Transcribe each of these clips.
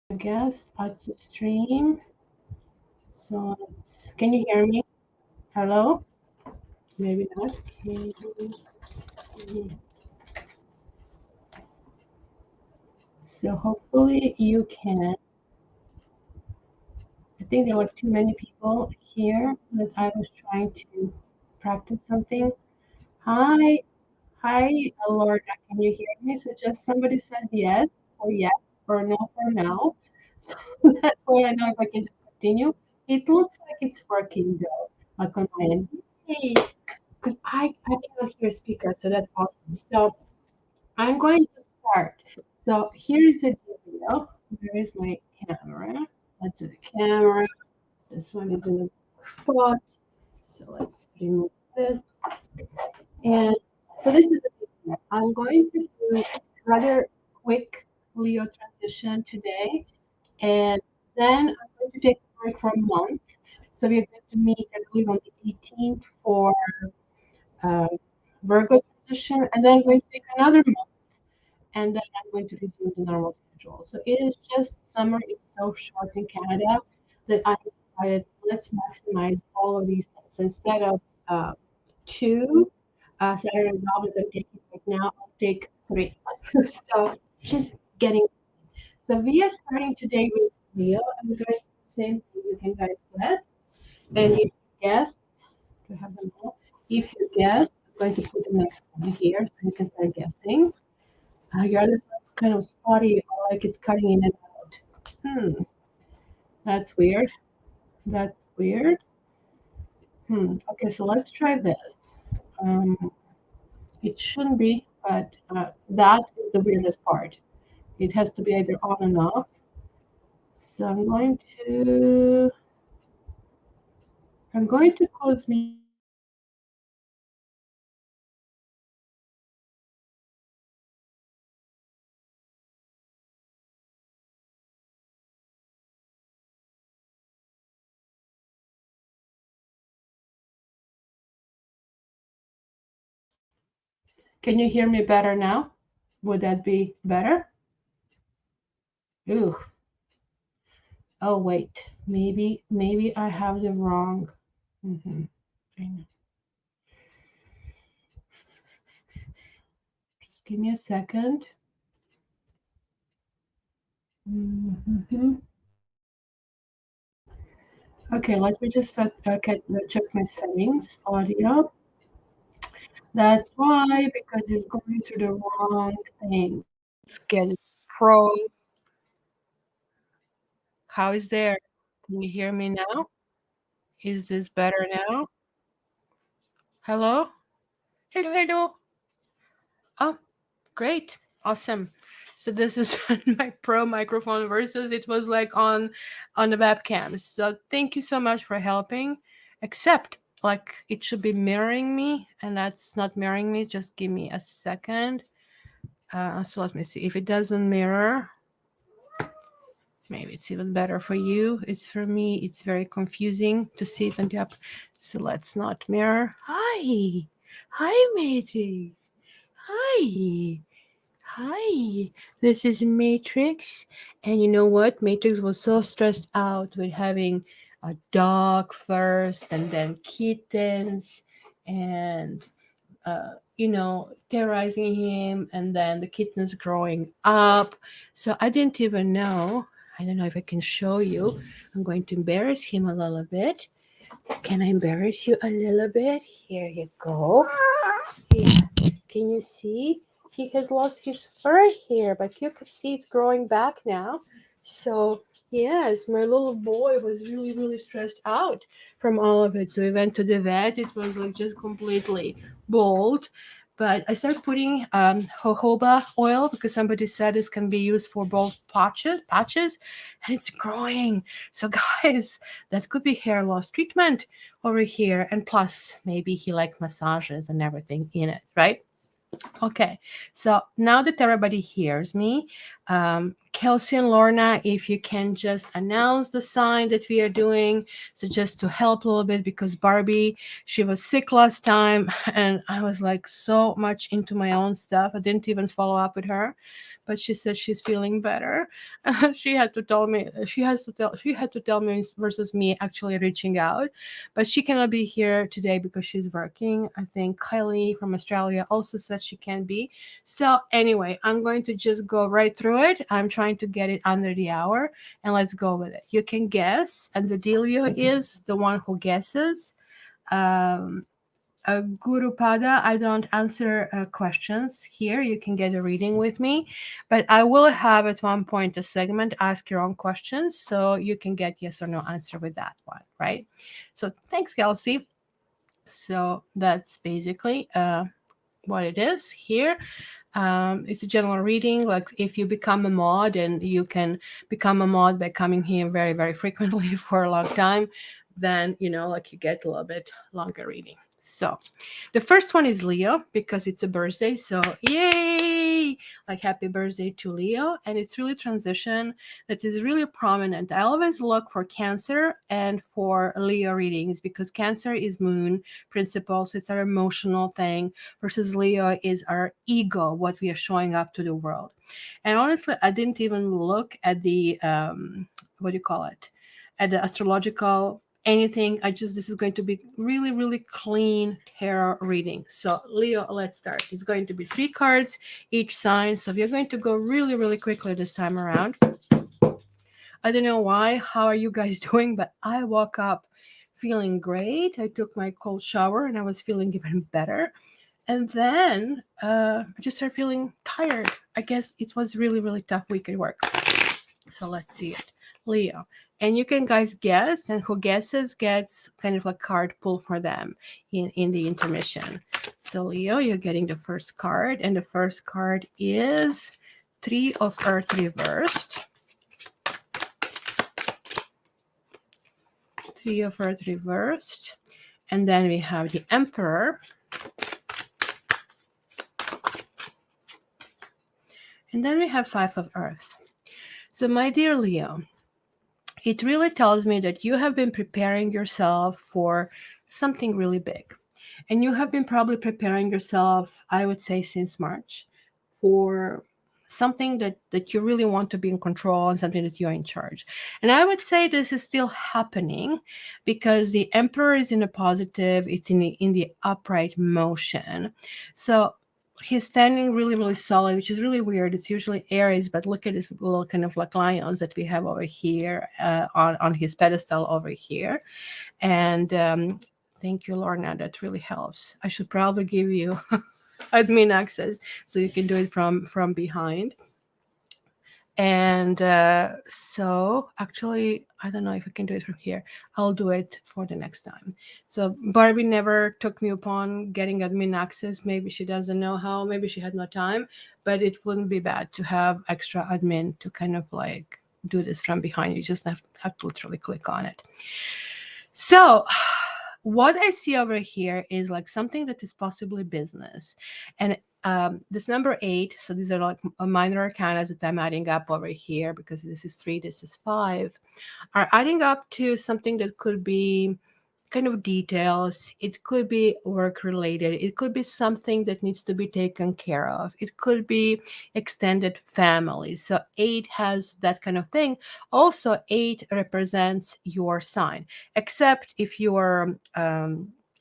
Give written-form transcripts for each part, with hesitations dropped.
I guess out to stream. So can you hear me? Hello? Maybe not. So hopefully you can. I think there were too many people here that I was trying to practice something. Hi, hi, Lord, can you hear me? So just somebody said yes or no for now. That's why I know if I can just continue. It looks like it's working though, like on my end. Hey, because I cannot hear speakers, so that's awesome. So I'm going to start. So here is a video. Where is my camera? Let's do the camera. This one is in the spot. So let's remove this. And so this is the video. I'm going to do rather quick Leo transition today. And then I'm going to take a break for a month. So we're going to meet, I believe, on the 18th for uh, Virgo transition. And then I'm going to take another month. And then I'm going to resume the normal schedule. So it is just summer is so short in Canada that I decided let's maximize all of these things. So instead of two Saturday resolve that I'm taking right now, I'll take three. So just getting. So we are starting today with Leo. I'm going to do the same thing. You can guys guess. And if you guess, to have them all. If you guess, I'm going to put the next one here so you can start guessing. Your other side is kind of spotty, like it's cutting in and out. That's weird. That's weird. Okay, so let's try this. It shouldn't be, but that is the weirdest part. It has to be either on and off. So I'm going to close me. Can you hear me better now? Would that be better? Ooh. Oh wait, maybe I have the wrong. Mm-hmm. Just give me a second. Mm-hmm. Okay, let me just check my settings, audio. That's why, because it's going to the wrong thing. Let's get it pro. How is there? Can you hear me now? Is this better now? Hello? Hello, hello. Oh, great. Awesome. So this is my pro microphone versus it was like on the webcam. So thank you so much for helping. Except like it should be mirroring me and that's not mirroring me. Just give me a second. So let me see if it doesn't mirror. Maybe it's even better for you. It's for me. It's very confusing to see it on the up. So let's not mirror. Hi. Hi, Matrix. Hi. Hi, this is Matrix. And you know what? Matrix was so stressed out with having a dog first and then kittens and, terrorizing him and then the kittens growing up. So I didn't even know. I don't know if I can show you. I'm going to embarrass him a little bit. Can I embarrass you a little bit? Here you go. Yeah. Can you see? He has lost his fur here, but you can see it's growing back now. So, yes, my little boy was really, really stressed out from all of it. So we went to the vet. It was like just completely bald. But I started putting jojoba oil because somebody said this can be used for both patches, and it's growing. So, guys, that could be hair loss treatment over here. And plus, maybe he liked massages and everything in it, right? Okay, so now that everybody hears me, can Kelsey and Lorna, if you can just announce the sign that we are doing. So just to help a little bit, because Barbie, she was sick last time and I was like so much into my own stuff. I didn't even follow up with her, but she said she's feeling better. She had to tell me, she had to tell me versus me actually reaching out, but she cannot be here today because she's working. I think Kylie from Australia also said she can be. So anyway, I'm going to just go right through it. I'm trying to get it under the hour, and let's go with it. You can guess, and the dealio is the one who guesses. Guru Pada, I don't answer questions here. You can get a reading with me, but I will have at one point a segment, ask your own questions, so you can get yes or no answer with that one, right? So thanks, Kelsey. So that's basically what it is here. It's a general reading. Like if you become a mod, and you can become a mod by coming here very, very frequently for a long time, then, you know, like you get a little bit longer reading. So the first one is Leo, because it's a birthday. So yay, like happy birthday to Leo. And it's really transition that is really prominent. I always look for Cancer and for Leo readings, because Cancer is moon principles. It's our emotional thing, versus Leo is our ego, what we are showing up to the world. And honestly, I didn't even look at the, what do you call it? At the astrological anything. This is going to be really, really clean tarot reading. So Leo, let's start. It's going to be 3 cards each sign. So we're going to go really, really quickly this time around. I don't know why. How are you guys doing? But I woke up feeling great. I took my cold shower and I was feeling even better. And then I just started feeling tired. I guess it was really, really tough week at work. So let's see it. Leo. And you can guys guess, and who guesses gets kind of a card pull for them in the intermission. So Leo, you're getting the first card, and the first card is 3 of Earth reversed. 3 of Earth reversed. And then we have the Emperor. And then we have 5 of Earth. So my dear Leo, it really tells me that you have been preparing yourself for something really big. And you have been probably preparing yourself, I would say, since March, for something that you really want to be in control, and something that you're in charge. And I would say this is still happening, because the Emperor is in a positive, it's in the upright motion. So he's standing really, really solid, which is really weird. It's usually Aries, but look at this little kind of like lions that we have over here on his pedestal over here. And thank you, Lorna. That really helps. I should probably give you admin access so you can do it from behind. And so actually, I don't know if I can do it from here. I'll do it for the next time. So Barbie never took me upon getting admin access. Maybe she doesn't know how, maybe she had no time, but it wouldn't be bad to have extra admin to kind of like do this from behind. You just have to literally click on it. So what I see over here is like something that is possibly business. And this number 8, so these are like minor arcana that I'm adding up over here, because this is 3, this is 5, are adding up to something that could be kind of details. It could be work related. It could be something that needs to be taken care of. It could be extended family. So 8 has that kind of thing. Also, 8 represents your sign, except if you are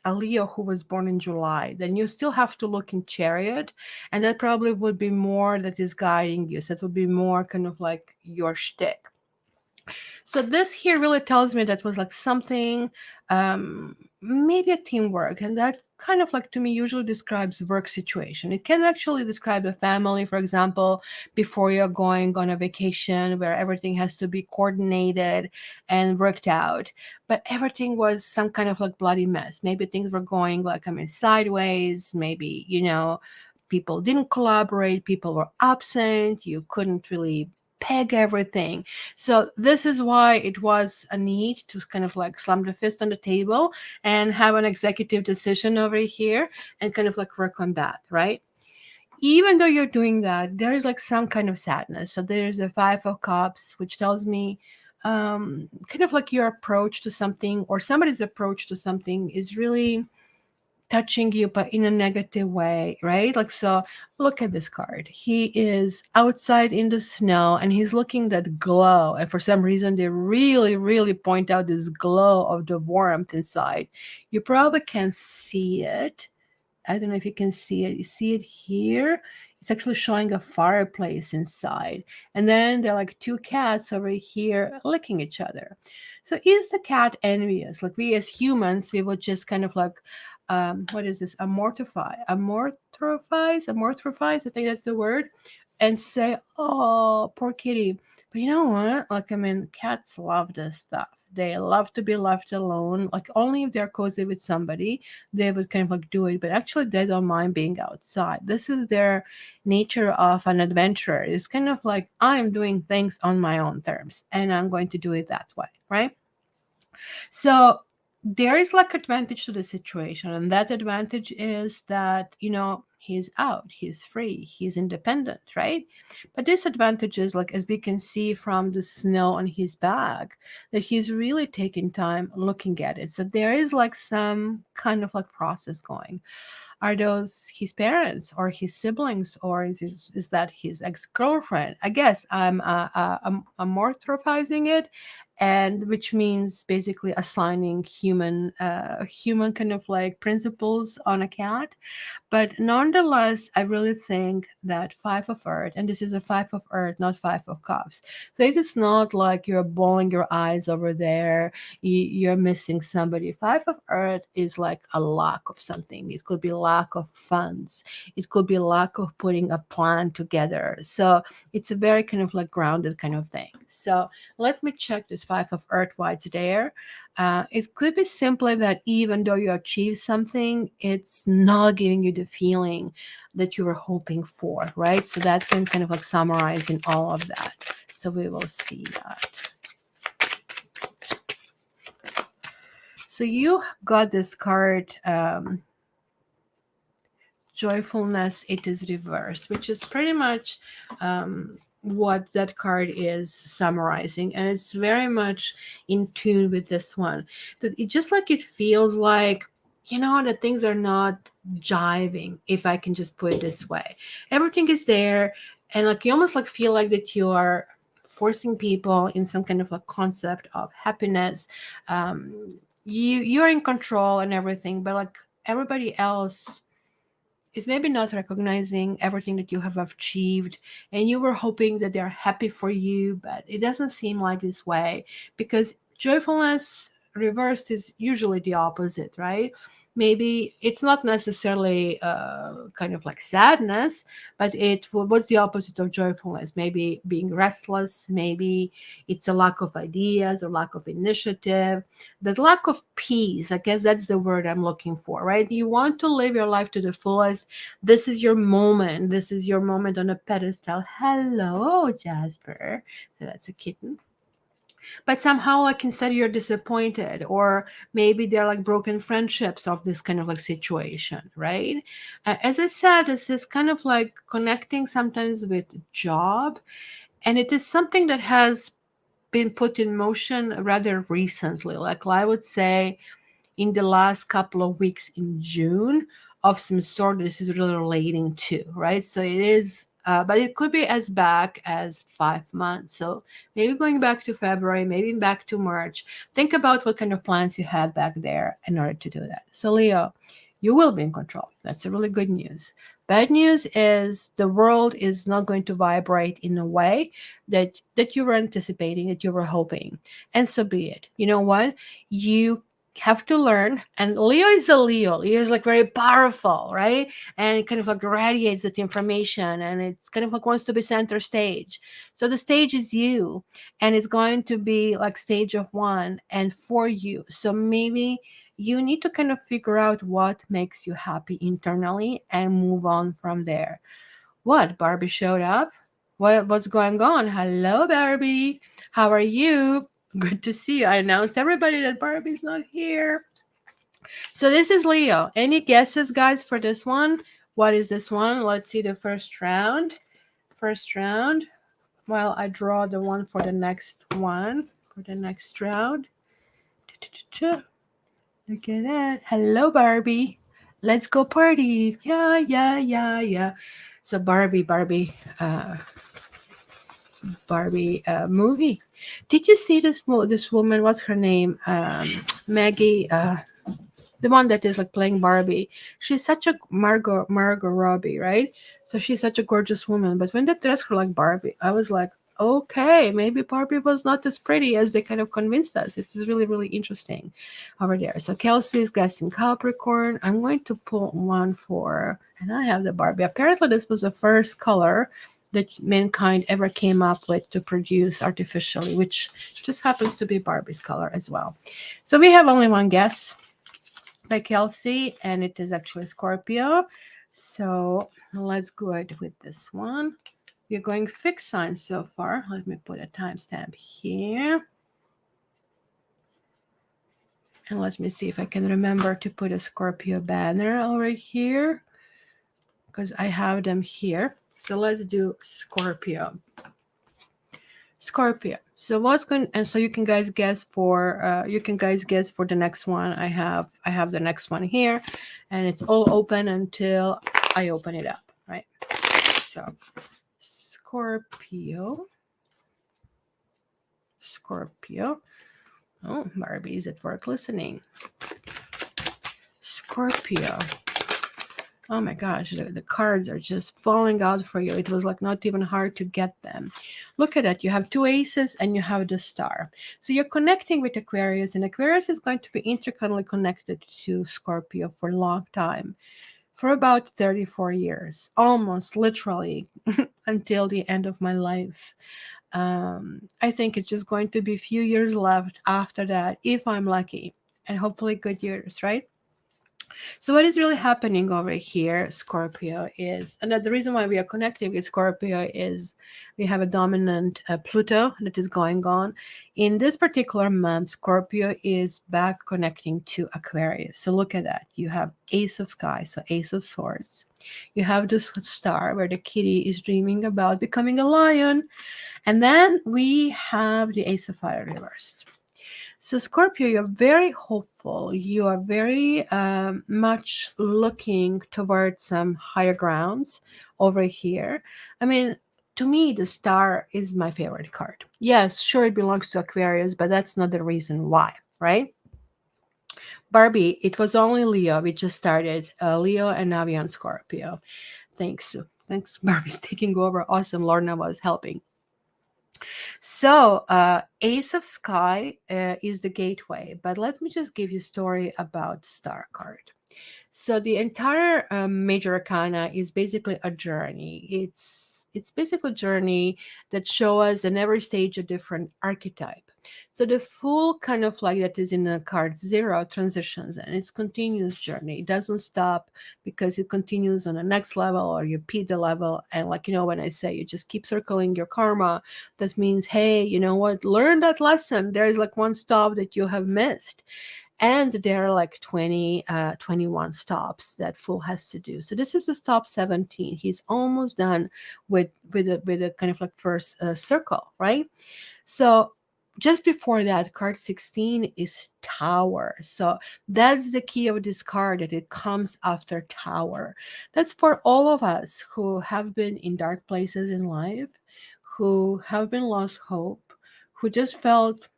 a Leo who was born in July, then you still have to look in Chariot, and that probably would be more that is guiding you. So it would be more kind of like your shtick. So this here really tells me that was like something, maybe a teamwork, and that kind of like to me usually describes work situation. It can actually describe a family, for example, before you're going on a vacation where everything has to be coordinated and worked out, but everything was some kind of like bloody mess. Maybe things were going like, sideways. Maybe, people didn't collaborate, people were absent, you couldn't really peg everything. So this is why it was a need to kind of like slam the fist on the table and have an executive decision over here and kind of like work on that, right? even though you're doing that, there is like some kind of sadness. So there's a Five of Cups, which tells me kind of like your approach to something, or somebody's approach to something, is really touching you, but in a negative way, right? Like, so look at this card. He is outside in the snow and he's looking that glow. And for some reason, they really, really point out this glow of the warmth inside. You probably can't see it. I don't know if you can see it. You see it here? It's actually showing a fireplace inside. And then there are like two cats over here licking each other. So is the cat envious? Like, we as humans, we would just kind of like, what is this? Amorphize, I think that's the word, and say, oh, poor kitty. But you know what? Like, I mean, cats love this stuff. They love to be left alone. Like, only if they're cozy with somebody, they would kind of like do it. But actually, they don't mind being outside. This is their nature of an adventurer. It's kind of like, I'm doing things on my own terms, and I'm going to do it that way, right? So there is like advantage to the situation, and that advantage is that, you know, he's out, he's free, he's independent, right? But disadvantage is, like, as we can see from the snow on his back, that he's really taking time looking at it. So there is like some kind of like process going. Are those his parents or his siblings, or is that his ex-girlfriend? I guess I'm amorphizing it, and which means basically assigning human kind of like principles on a cat. But nonetheless, I really think that Five of Earth, and this is a Five of Earth, not Five of Cups. So it is not like you're bawling your eyes over there, you're missing somebody. Five of Earth is like a lack of something. It could be lack of funds. It could be lack of putting a plan together. So it's a very kind of like grounded kind of thing. So let me check this Five of Earth, why it's there. It could be simply that even though you achieve something, it's not giving you the feeling that you were hoping for, right? So that can kind of like summarize in all of that. So we will see that. So you got this card, joyfulness. It is reversed, which is pretty much what that card is summarizing, and it's very much in tune with this one. That it just like, it feels like, you know, that things are not jiving, if I can just put it this way. Everything is there, and like, you almost like feel like that you are forcing people in some kind of a concept of happiness. You're in control and everything, but like, everybody else is maybe not recognizing everything that you have achieved, and you were hoping that they're happy for you, but it doesn't seem like this way, because joyfulness reversed is usually the opposite, right? Maybe it's not necessarily kind of like sadness, but what's the opposite of joyfulness? Maybe being restless, maybe it's a lack of ideas or lack of initiative, the lack of peace. I guess that's the word I'm looking for, right? You want to live your life to the fullest. This is your moment. This is your moment on a pedestal. Hello, Jasper. So that's a kitten. But somehow, like, instead you're disappointed, or maybe they're like broken friendships of this kind of like situation, right? As I said, this is kind of like connecting sometimes with job, and it is something that has been put in motion rather recently. Like, I would say in the last couple of weeks in June of some sort, this is really relating to, right? So it is, but it could be as back as 5 months. So maybe going back to February, maybe back to March. Think about what kind of plans you had back there in order to do that. So Leo, you will be in control. That's a really good news. Bad news is the world is not going to vibrate in a way that you were anticipating, that you were hoping. And so be it. You know what? You have to learn, and Leo is a Leo. Leo is like very powerful, right? And it kind of like radiates that information, and it's kind of like wants to be center stage. So the stage is you, and it's going to be like stage of one and for you. So maybe you need to kind of figure out what makes you happy internally and move on from there. What, Barbie showed up? What's going on? Hello, Barbie. How are you? Good to see you. I announced everybody that Barbie's not here. So this is Leo. Any guesses, guys, for this one? What is this one? Let's see the first round. First round. While I draw the one for the next one, for the next round. Look at that. Hello, Barbie. Let's go party. Yeah, yeah, yeah, yeah. So Barbie movie. Did you see this woman? What's her name? Maggie. The one that is like playing Barbie. She's such a Margot Robbie, right? So she's such a gorgeous woman. But when they dressed her like Barbie, I was like, okay, maybe Barbie was not as pretty as they kind of convinced us. It was really, really interesting over there. So Kelsey is guessing Capricorn. I'm going to pull one for, and I have the Barbie. Apparently, this was the first color that mankind ever came up with to produce artificially, which just happens to be Barbie's color as well. So we have only one guess by Kelsey, and it is actually Scorpio. So let's go ahead with this one. We're going fixed signs so far. Let me put a timestamp here. And let me see if I can remember to put a Scorpio banner over here, because I have them here. So let's do Scorpio. Scorpio. So what's going, and so you can guys guess for the next one. I have the next one here, and it's all open until I open it up, right? So Scorpio. Oh, Barbie is at work listening. Scorpio. Oh my gosh, the cards are just falling out for you. It was like not even hard to get them. Look at that. You have two aces and you have the star. So you're connecting with Aquarius, and Aquarius is going to be intricately connected to Scorpio for a long time, for about 34 years, almost literally until the end of my life. I think it's just going to be a few years left after that, if I'm lucky, and hopefully good years, right? So what is really happening over here, Scorpio, is, and the reason why we are connecting with Scorpio is we have a dominant Pluto that is going on. In this particular month, Scorpio is back connecting to Aquarius. So look at that. You have Ace of Sky, so Ace of Swords. You have this star where the kitty is dreaming about becoming a lion. And then we have the Ace of Fire reversed. So Scorpio, you're very hopeful. You are very much looking towards some higher grounds over here. I mean, to me, the star is my favorite card. Yes, sure, it belongs to Aquarius, but that's not the reason why, right? Barbie, it was only Leo. We just started Leo, and now we're on Scorpio. Thanks. Barbie's taking over. Awesome. Lorna was helping. So Ace of Sky is the gateway, but let me just give you a story about Star card. So the entire major arcana is basically a journey. It's basically a journey that shows us in every stage a different archetype. So the full kind of like that is in the card 0 transitions, and it's continuous journey. It doesn't stop because it continues on the next level, or you repeat the level. And like, when I say you just keep circling your karma, that means, hey, you know what? Learn that lesson. There is like one stop that you have missed. And there are like 21 stops that Fool has to do. So this is the stop 17. He's almost done with a kind of like first circle, right? So just before that, card 16 is Tower. So that's the key of this card, that it comes after Tower. That's for all of us who have been in dark places in life, who have been lost hope, who just felt,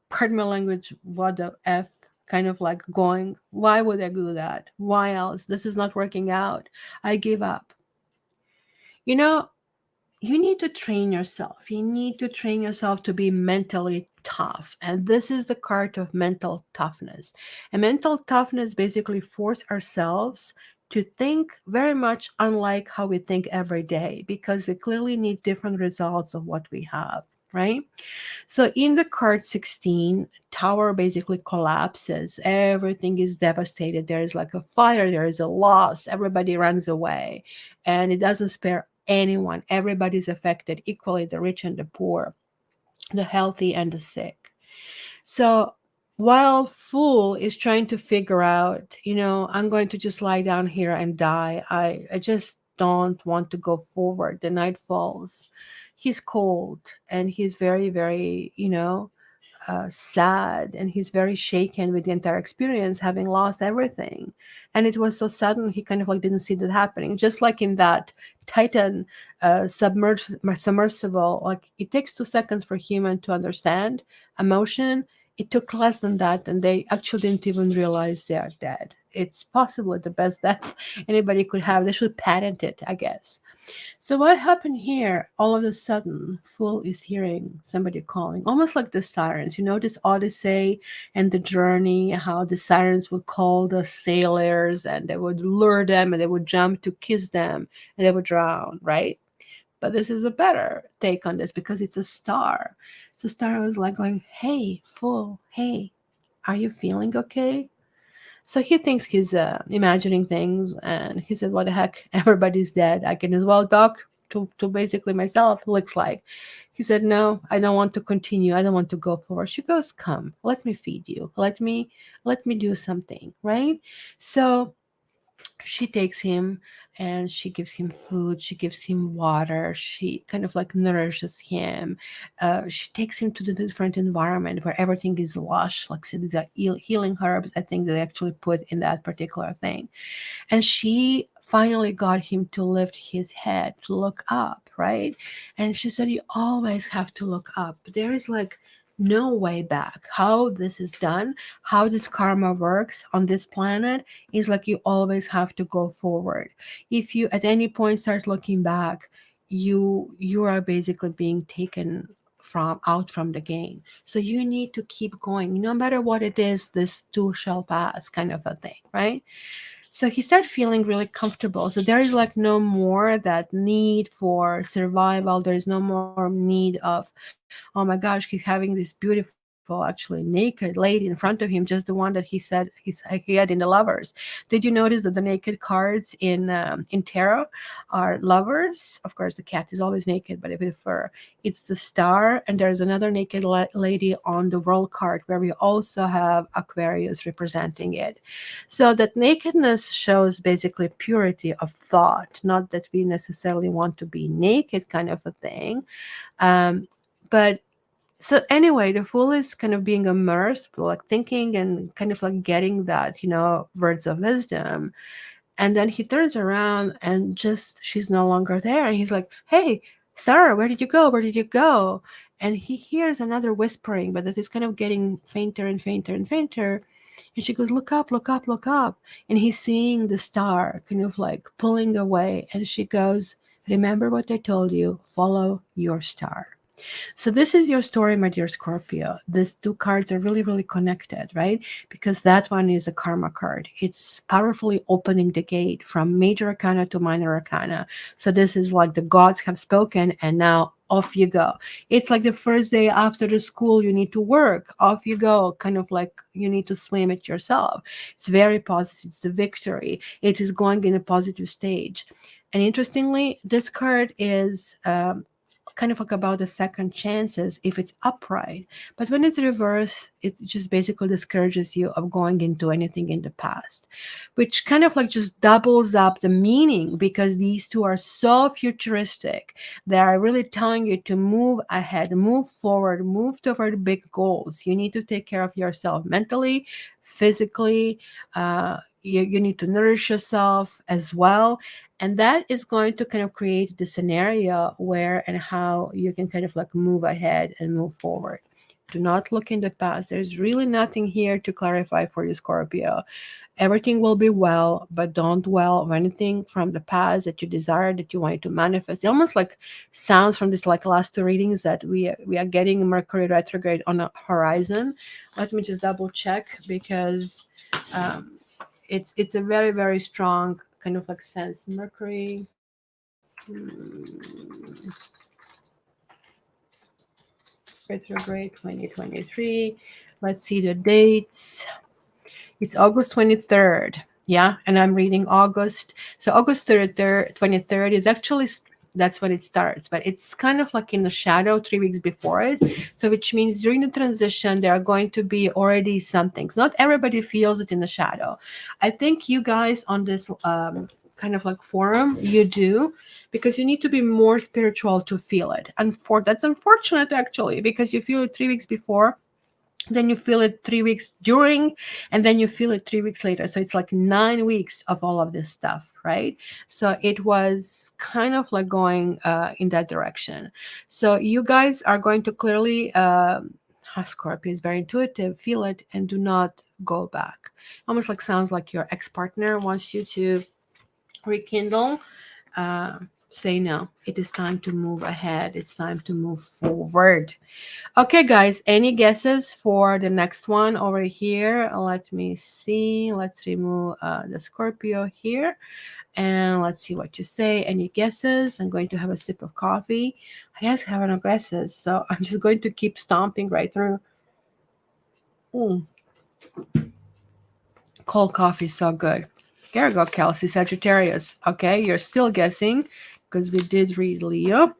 pardon my language, what the F, kind of like going, why would I do that? Why else? This is not working out. I give up. You need to train yourself. You need to train yourself to be mentally tough. And this is the card of mental toughness. And mental toughness basically force ourselves to think very much unlike how we think every day, because we clearly need different results of what we have, right? So in the card 16, Tower basically collapses. Everything is devastated. There is like a fire. There is a loss. Everybody runs away. And it doesn't spare anyone. Everybody's affected equally, the rich and the poor, the healthy and the sick. So while Fool is trying to figure out, I'm going to just lie down here and die. I just don't want to go forward. The night falls. He's cold and he's very, very, sad, and he's very shaken with the entire experience, having lost everything. And it was so sudden, he kind of like didn't see that happening. Just like in that Titan submersible, like it takes 2 seconds for human to understand emotion. It took less than that, and they actually didn't even realize they are dead. It's possibly the best death anybody could have. They should patent it, I guess. So what happened here? All of a sudden, Fool is hearing somebody calling, almost like the sirens. You know, this Odyssey and the journey, how the sirens would call the sailors and they would lure them and they would jump to kiss them and they would drown, right? But this is a better take on this because it's a star. So star was like going, "Hey, Fool, hey, are you feeling okay?" So he thinks he's imagining things, and he said, "What the heck? Everybody's dead. I can as well talk to basically myself." Looks like he said, "No, I don't want to continue. I don't want to go forward." She goes, "Come, let me feed you. Let me do something, right?" So she takes him and she gives him food, she gives him water, she kind of like nourishes him. She takes him to the different environment where everything is lush, like so these are healing herbs, I think they actually put in that particular thing. And she finally got him to lift his head to look up, right? And she said, "You always have to look up. There is like no way back. How this is done, how this karma works on this planet is like you always have to go forward. If you at any point start looking back, you are basically being taken from the game. So you need to keep going. No matter what it is, this too shall pass," kind of a thing, right? So he started feeling really comfortable. So there is like no more that need for survival. There is no more need of, oh my gosh, he's having this beautiful, actually naked lady in front of him, just the one that he said he had in the lovers. Did you notice that the naked cards in tarot are lovers? Of course, the cat is always naked, but if it's for it's the star, and there's another naked lady on the world card where we also have Aquarius representing it. So that nakedness shows basically purity of thought, not that we necessarily want to be naked, kind of a thing. Um, but so anyway, the Fool is kind of being immersed, like thinking and kind of like getting that, words of wisdom. And then he turns around and just she's no longer there. And he's like, "Hey, Sarah, where did you go? Where did you go?" And he hears another whispering, but that is kind of getting fainter and fainter and fainter. And she goes, "Look up, look up, look up." And he's seeing the star kind of like pulling away. And she goes, "Remember what I told you, follow your star." So this is your story, my dear Scorpio. These two cards are really, really connected, right? Because that one is a karma card. It's powerfully opening the gate from major arcana to minor arcana. So this is like the gods have spoken, and now off you go. It's like the first day after the school, you need to work. Off you go, kind of like you need to swim it yourself. It's very positive. It's the victory. It is going in a positive stage. And interestingly, this card is kind of like about the second chances if it's upright. But when it's reversed, it just basically discourages you of going into anything in the past, which kind of like just doubles up the meaning because these two are so futuristic. They are really telling you to move ahead, move forward, move toward big goals. You need to take care of yourself mentally, physically. You need to nourish yourself as well, and that is going to kind of create the scenario where and how you can kind of like move ahead and move forward. Do not look in the past. There's really nothing here to clarify for you, Scorpio. Everything will be well, but don't dwell on anything from the past that you desire, that you want to manifest. It almost like sounds from this like last two readings that we are getting Mercury retrograde on the horizon. Let me just double check because um, it's a very, very strong kind of like sense. Mercury. Retrograde 2023. Let's see the dates. It's August 23rd. Yeah, and I'm reading August. So August 23rd, 23rd is actually That's when it starts, but it's kind of like in the shadow 3 weeks before it. So which means during the transition there are going to be already some things. Not everybody feels it in the shadow. I think you guys on this kind of like forum, you do, because you need to be more spiritual to feel it. And for that's unfortunate actually, because you feel it 3 weeks before, then you feel it 3 weeks during, and then you feel it 3 weeks later. So it's like 9 weeks of all of this stuff, right? So it was kind of like going in that direction. So you guys are going to clearly Scorpio is very intuitive, feel it and do not go back. Almost like sounds like your ex-partner wants you to rekindle. Say no, it is time to move ahead, it's time to move forward. Okay, guys, any guesses for the next one over here? Let me see. Let's remove the Scorpio here. And let's see what you say. Any guesses? I'm going to have a sip of coffee. I guess I have no guesses, so I'm just going to keep stomping right through. Cold coffee, so good. There you go, Kelsey, Sagittarius. Okay, you're still guessing because we did read Leo.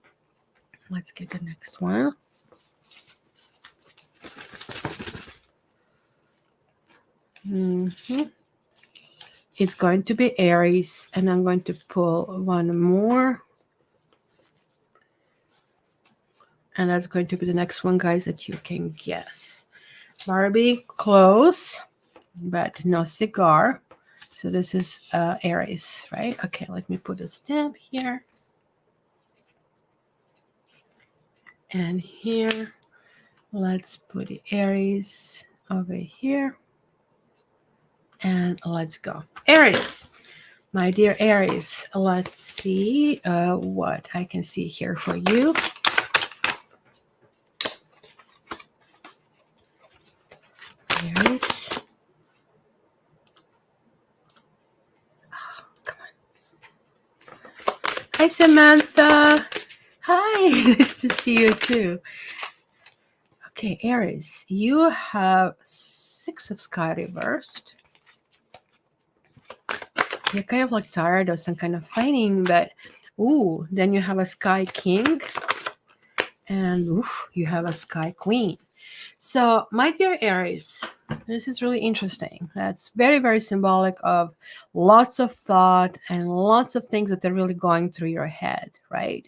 Let's get the next one. It's going to be Aries, and I'm going to pull one more. And that's going to be the next one, guys, that you can guess. Barbie, close, but no cigar. So this is Aries, right? Okay, let me put a stamp here. And here, let's put the Aries over here. And let's go. Aries, my dear Aries, let's see what I can see here for you. Aries. Oh, come on. Hi, Samantha. Hi, nice to see you too. Okay, Aries, you have 6 of Sky reversed. You're kind of like tired of some kind of fighting, but ooh, then you have a Sky King, and oof, you have a Sky Queen. So, my dear Aries, this is really interesting. That's very, very symbolic of lots of thought and lots of things that are really going through your head, right?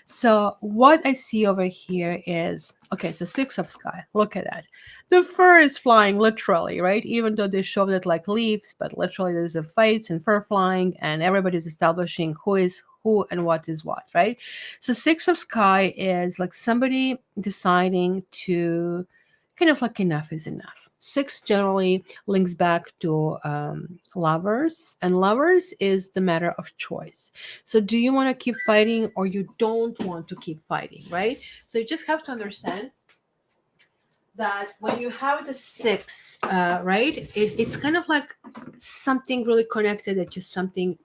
So what I see over here is, okay, so 6 of Sky. Look at that. The fur is flying literally, right? Even though they showed it like leaves, but literally there's a fight and fur flying, and everybody's establishing who is who and what is what, right? So 6 of Sky is like somebody deciding to kind of like enough is enough. 6 generally links back to lovers, and lovers is the matter of choice. So do you want to keep fighting or you don't want to keep fighting, right? So you just have to understand that when you have the 6, right, it's kind of like something really connected that you something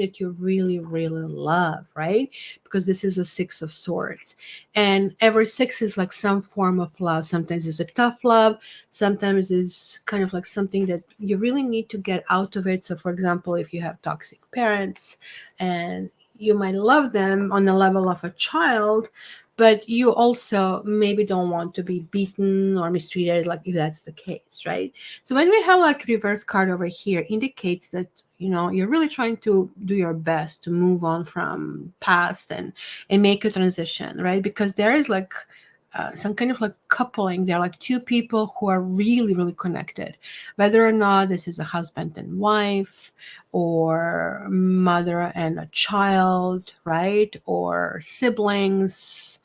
that you really love, right? Because this is a 6 of Swords, and every 6 is like some form of love. Sometimes it's a tough love, sometimes it's kind of like something that you really need to get out of it. So for example, if you have toxic parents and you might love them on the level of a child, but you also maybe don't want to be beaten or mistreated, like if that's the case, right? So when we have like reverse card over here, indicates that, you know, you're really trying to do your best to move on from past and make a transition, right? Because there is like some kind of like coupling. They're like 2 people who are really connected, whether or not this is a husband and wife or mother and a child, right? Or siblings,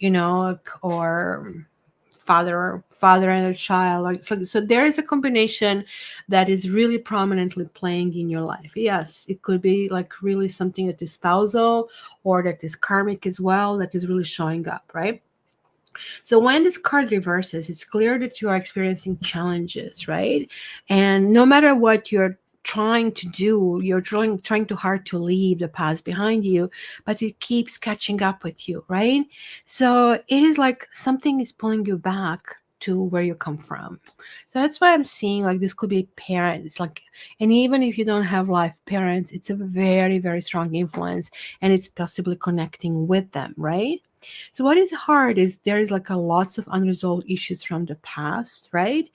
you know, or father and a child. Like so there is a combination that is really prominently playing in your life. Yes, it could be like really something that is spousal or that is karmic as well, that is really showing up, right? So when this card reverses, it's clear that you are experiencing challenges, right? And no matter what you're trying to do, you're trying too hard to leave the past behind you, but it keeps catching up with you, right? So it is like something is pulling you back to where you come from. So that's why I'm seeing like this could be parents, like, and even if you don't have life parents, it's a very, very strong influence, and it's possibly connecting with them, right? So what is hard is there is like a lots of unresolved issues from the past, right?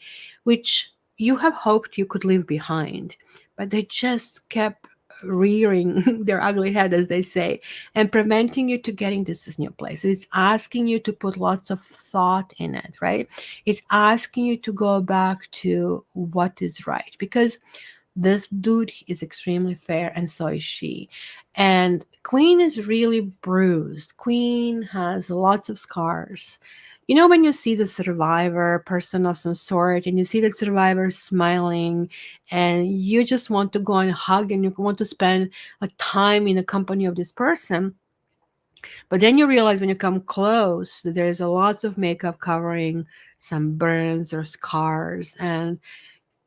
Which you have hoped you could leave behind, but they just kept rearing their ugly head, as they say, and preventing you to getting this new place. It's asking you to put lots of thought in it, right? It's asking you to go back to what is right, because this dude is extremely fair, and so is she. And Queen is really bruised. Queen has lots of scars. You know, when you see the survivor, person of some sort, and you see the survivor smiling, and you just want to go and hug, and you want to spend a time in the company of this person. But then you realize when you come close that there's a lots of makeup covering some burns or scars, and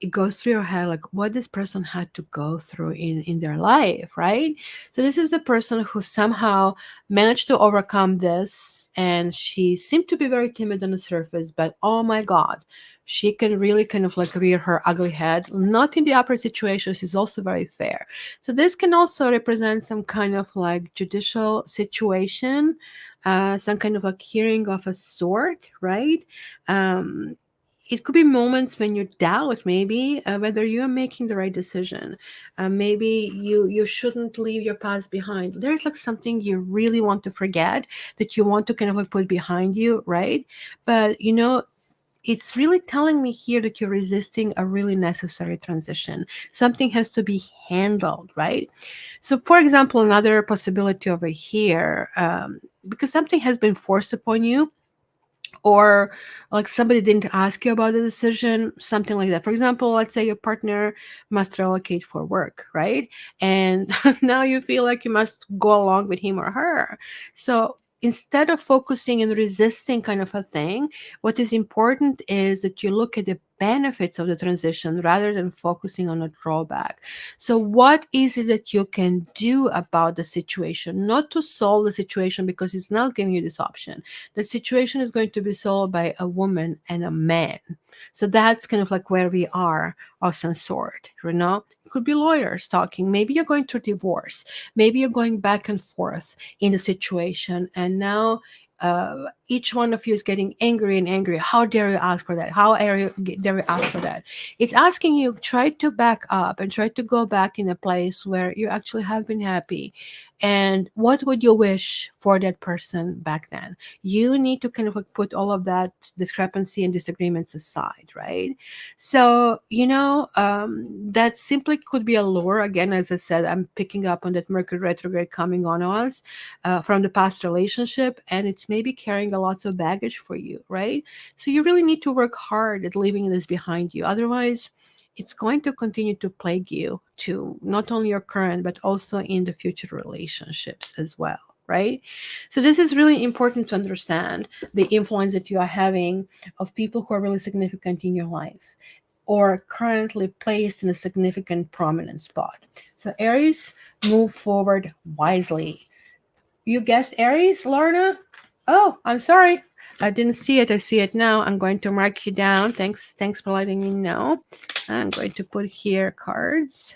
it goes through your head like what this person had to go through in their life, right? So this is the person who somehow managed to overcome this, and she seemed to be very timid on the surface, but oh my god, she can really kind of like rear her ugly head. Not in the upper situation, she's also very fair. So this can also represent some kind of like judicial situation, some kind of like hearing of a sort, right? um it could be moments when you doubt maybe whether you are making the right decision. Maybe you shouldn't leave your past behind. There's like something you really want to forget, that you want to kind of like put behind you, right? But you know, it's really telling me here that you're resisting a really necessary transition. Something has to be handled, right? So for example, another possibility over here, because something has been forced upon you, or like somebody didn't ask you about the decision, something like that. For example, let's say your partner must relocate for work, right? And now you feel like you must go along with him or her. So instead of focusing and resisting kind of a thing, what is important is that you look at the benefits of the transition rather than focusing on a drawback. So what is it that you can do about the situation? Not to solve the situation, because it's not giving you this option. The situation is going to be solved by a woman and a man. So that's kind of like where we are of some sort, you know? It could be lawyers talking. Maybe you're going through divorce. Maybe you're going back and forth in the situation. And now each one of you is getting angry and angry. How dare you ask for that? How dare you ask for that? It's asking you, try to back up and try to go back in a place where you actually have been happy. And what would you wish for that person back then? You need to kind of like put all of that discrepancy and disagreements aside, right? So, you know, that simply could be a lure. Again, as I said, I'm picking up on that Mercury retrograde coming on us from the past relationship, and it's maybe carrying a lots of baggage for you, right? So you really need to work hard at leaving this behind you. Otherwise, it's going to continue to plague you to not only your current, but also in the future relationships as well, right? So this is really important to understand the influence that you are having of people who are really significant in your life or currently placed in a significant prominent spot. So Aries, move forward wisely. You guessed Aries, Lorna? Oh, I'm sorry. I didn't see it. I see it now. I'm going to mark you down. Thanks for letting me know. I'm going to put here cards.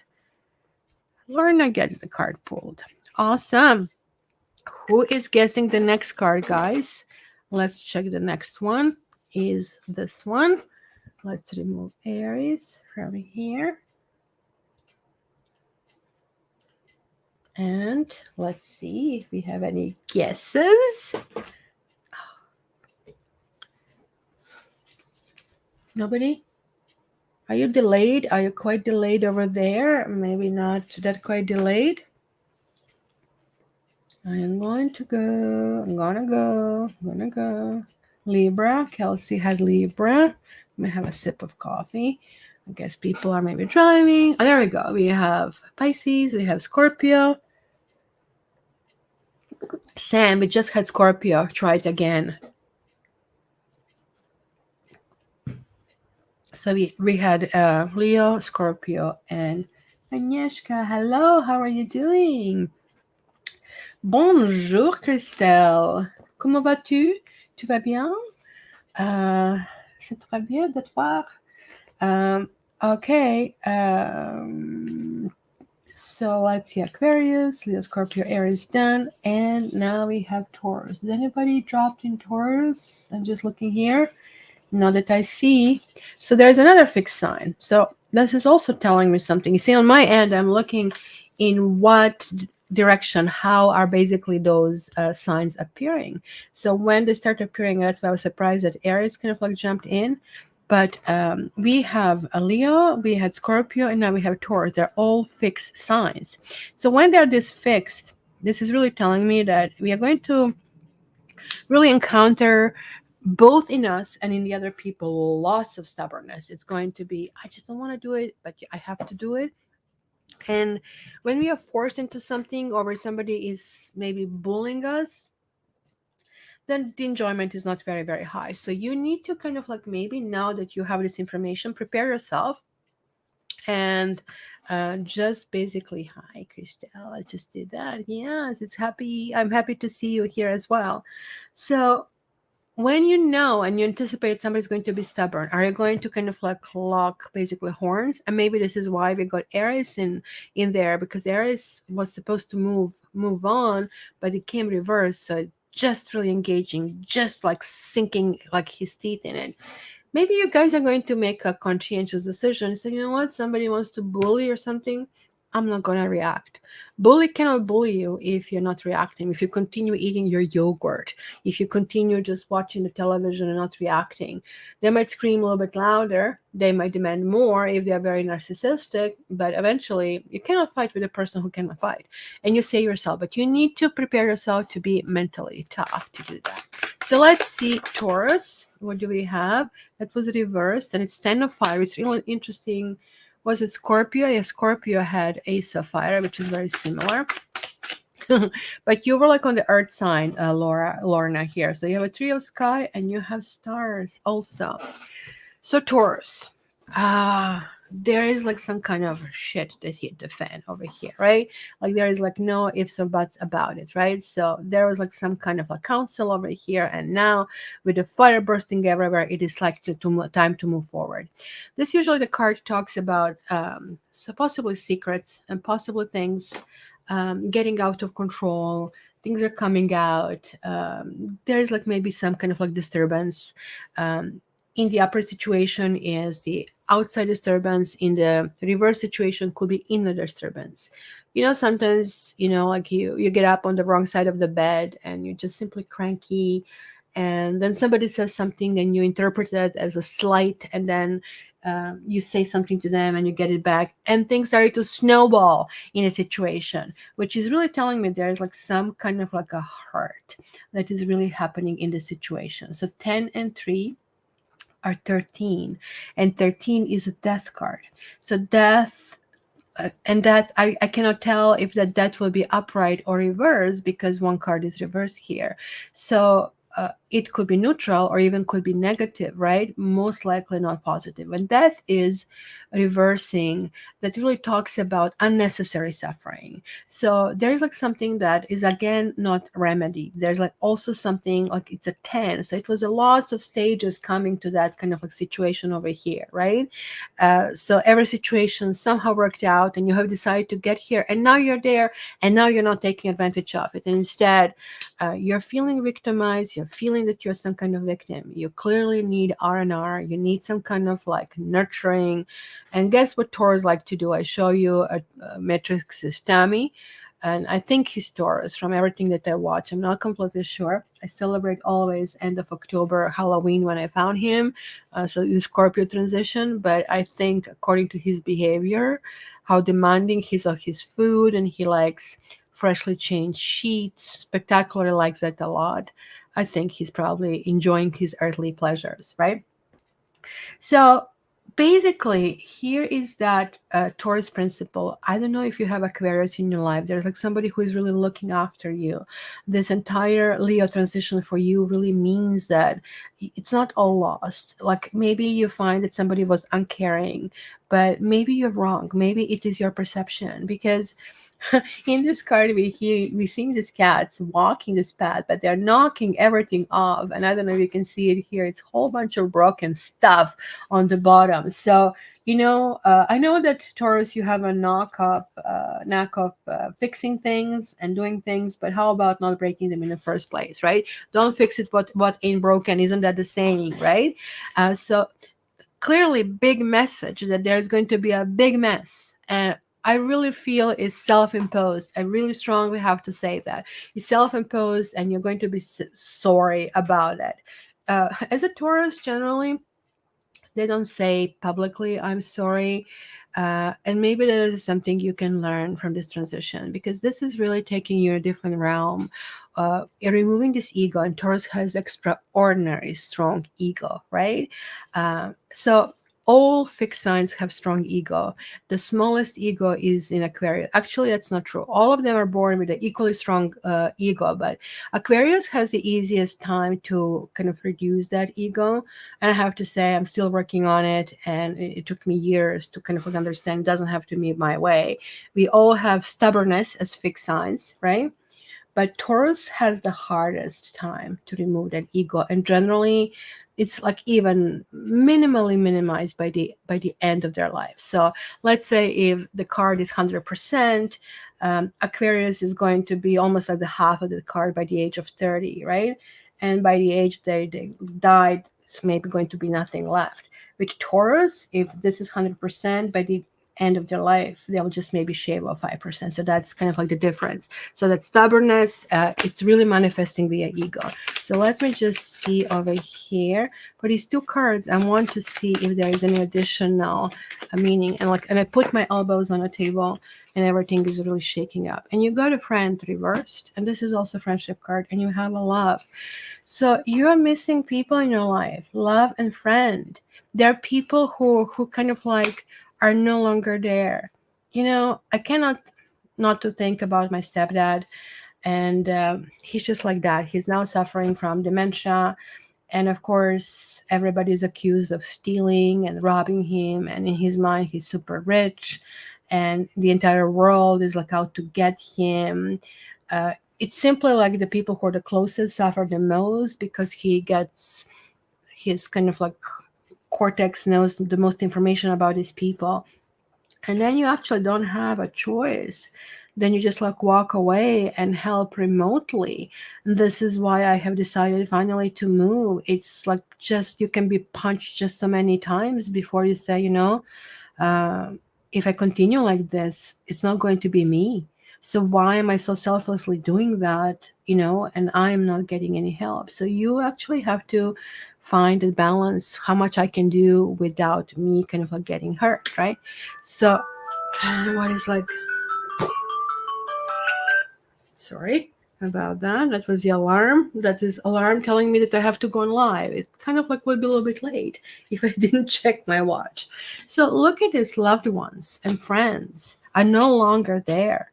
Lorna gets the card pulled. Awesome. Who is guessing the next card, guys? Let's check the next one. Is this one. Let's remove Aries from here. And let's see if we have any guesses. Nobody? Are you delayed? Are you quite delayed over there? Maybe not that quite delayed. I'm going to go. I'm gonna go. Libra. Kelsey had Libra. I'm gonna have a sip of coffee. I guess people are maybe driving. Oh, there we go. We have Pisces. We have Scorpio. Sam, we just had Scorpio. Try it again. So we had Leo, Scorpio, and Agnieszka. Hello, how are you doing? Bonjour Christelle. Comment vas-tu? Tu vas bien? C'est très bien de te voir. Okay. So let's see, Aquarius, Leo, Scorpio, Aries done, and now we have Taurus. Did anybody dropped in Taurus? I'm just looking here. Not that I see. So there's another fixed sign. So this is also telling me something. You see, on my end, I'm looking in what direction, how are basically those signs appearing. So when they start appearing, that's why I was surprised that Aries kind of like jumped in. But we have a Leo, we had Scorpio, and now we have Taurus. They're all fixed signs. So when they're this fixed, this is really telling me that we are going to really encounter both in us and in the other people lots of stubbornness. It's going to be, I just don't want to do it, but I have to do it. And when we are forced into something, or where somebody is maybe bullying us, then the enjoyment is not very, very high. So you need to kind of like, maybe now that you have this information, prepare yourself and just basically, hi Christelle, I just did that. Yes, I'm happy to see you here as well. So when you know and you anticipate somebody's going to be stubborn, are you going to kind of like lock basically horns? And maybe this is why we got Aries in there, because Aries was supposed to move on, but it came reversed. So just really engaging, just like sinking like his teeth in it. Maybe you guys are going to make a conscientious decision. So you know what? Somebody wants to bully or something. I'm not going to react. Bully cannot bully you if you're not reacting. If you continue eating your yogurt, if you continue just watching the television and not reacting, they might scream a little bit louder. They might demand more if they are very narcissistic, but eventually you cannot fight with a person who cannot fight. And you say yourself, but you need to prepare yourself to be mentally tough to do that. So let's see, Taurus. What do we have? That was reversed, and it's 10 of fire. It's really interesting. Was it Scorpio? Yeah, Scorpio had Ace of Fire, which is very similar. But you were like on the earth sign, Lorna here. So you have a Three of Sky and you have stars also. So Taurus, there is like some kind of shit that hit the fan over here, right? Like there is like no ifs or buts about it, right? So there was like some kind of a council over here, and now with the fire bursting everywhere, it is like time to move forward. This usually the card talks about so possibly secrets and possibly things getting out of control. Things are coming out. There's like maybe some kind of like disturbance. In the upper situation is the outside disturbance. In the reverse situation could be inner disturbance. You know, sometimes, you know, like you get up on the wrong side of the bed and you're just simply cranky, and then somebody says something and you interpret that as a slight, and then you say something to them and you get it back, and things start to snowball in a situation, which is really telling me there's like some kind of like a hurt that is really happening in the situation. So 10 and 3 are 13, and 13 is a death card. So death, and that I cannot tell if that death will be upright or reversed, because one card is reversed here. So it could be neutral or even could be negative, right? Most likely not positive. When death is reversing, that really talks about unnecessary suffering. So there's like something that is again not remedy. There's like also something like it's a 10. So it was a lots of stages coming to that kind of like situation over here, right? So every situation somehow worked out and you have decided to get here, and now you're there, and now you're not taking advantage of it. And instead, you're feeling victimized. You're feeling that you're some kind of victim. You clearly need R&R. You need some kind of like nurturing. And guess what Taurus like to do? I show you a matrix systemi, and I think he's Taurus from everything that I watch. I'm not completely sure. I celebrate always end of October, Halloween, when I found him. So the Scorpio transition, but I think according to his behavior, how demanding he's of his food, and he likes freshly changed sheets, spectacular, likes that a lot. I think he's probably enjoying his earthly pleasures, right? So basically, here is that Taurus principle. I don't know if you have Aquarius in your life. There's like somebody who is really looking after you. This entire Leo transition for you really means that it's not all lost. Like maybe you find that somebody was uncaring, but maybe you're wrong. Maybe it is your perception, because In this card, we see these cats walking this path, but they're knocking everything off. And I don't know if you can see it here. It's a whole bunch of broken stuff on the bottom. So I know that Taurus, you have a knack of fixing things and doing things, but how about not breaking them in the first place, right? Don't fix it what ain't broken. Isn't that the saying, right? So clearly, big message that there's going to be a big mess, and I really feel is self-imposed. I really strongly have to say that it's self-imposed, and you're going to be sorry about it. As a Taurus, generally, they don't say publicly, I'm sorry. And maybe that is something you can learn from this transition, because this is really taking you in a different realm. Removing this ego, and Taurus has extraordinary strong ego, right? So all fixed signs have strong ego. The smallest ego is in Aquarius. Actually, that's not true. All of them are born with an equally strong ego, but Aquarius has the easiest time to kind of reduce that ego. And I have to say, I'm still working on it, and it took me years to kind of understand it doesn't have to be my way. We all have stubbornness as fixed signs, right? But Taurus has the hardest time to remove that ego, and generally it's like even minimally minimized by the end of their life. So let's say if the card is 100%, Aquarius is going to be almost at the half of the card by the age of 30, right? And by the age they died, it's maybe going to be nothing left. With Taurus, if this is 100%, by the end of their life, they'll just maybe shave off 5%. So that's kind of like the difference. So that stubbornness, it's really manifesting via ego. So let me just see over here for these two cards. I want to see if there is any additional meaning. And I put my elbows on a table, and everything is really shaking up. And you got a friend reversed, and this is also a friendship card, and you have a love. So you're missing people in your life, love and friend. There are people who kind of like are no longer there. I cannot not to think about my stepdad, and he's just like that. He's now suffering from dementia, and of course everybody's accused of stealing and robbing him, and in his mind he's super rich, and the entire world is like out to get him. It's simply like the people who are the closest suffer the most, because his kind of like cortex knows the most information about these people. And then you actually don't have a choice. Then you just like walk away and help remotely. And this is why I have decided finally to move. It's like just you can be punched just so many times before you say, if I continue like this, it's not going to be me. So why am I so selflessly doing that, and I'm not getting any help? So you actually have to find a balance, how much I can do without me kind of like getting hurt, right? So what is like, sorry about that. That was the alarm. That is alarm telling me that I have to go on live. It kind of like would be a little bit late if I didn't check my watch. So look at his loved ones and friends are no longer there.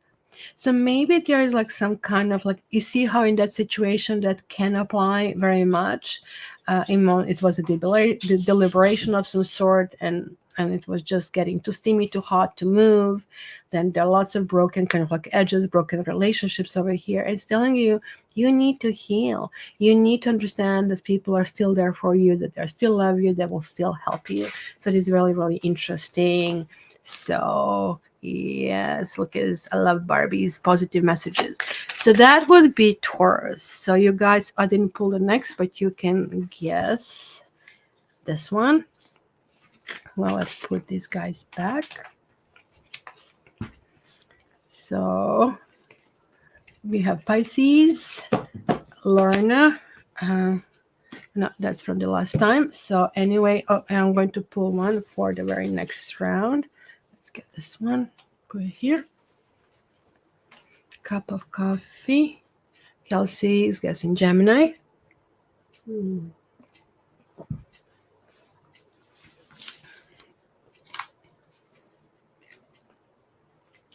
So maybe there is like some kind of like, you see how in that situation that can apply very much. It was a deliberation of some sort, and it was just getting too steamy, too hot to move. Then there are lots of broken kind of like edges, broken relationships over here. It's telling you, you need to heal. You need to understand that people are still there for you, that they still love you, that will still help you. So it is really, really interesting. So yes, look at this. I love Barbie's positive messages. So that would be Taurus. So you guys, I didn't pull the next, but you can guess this one. Well, let's put these guys back. So we have Pisces, Lorna. No, that's from the last time. So anyway, I'm going to pull one for the very next round. Let's get this one. Put it here. Cup of coffee. Kelsey is guessing Gemini.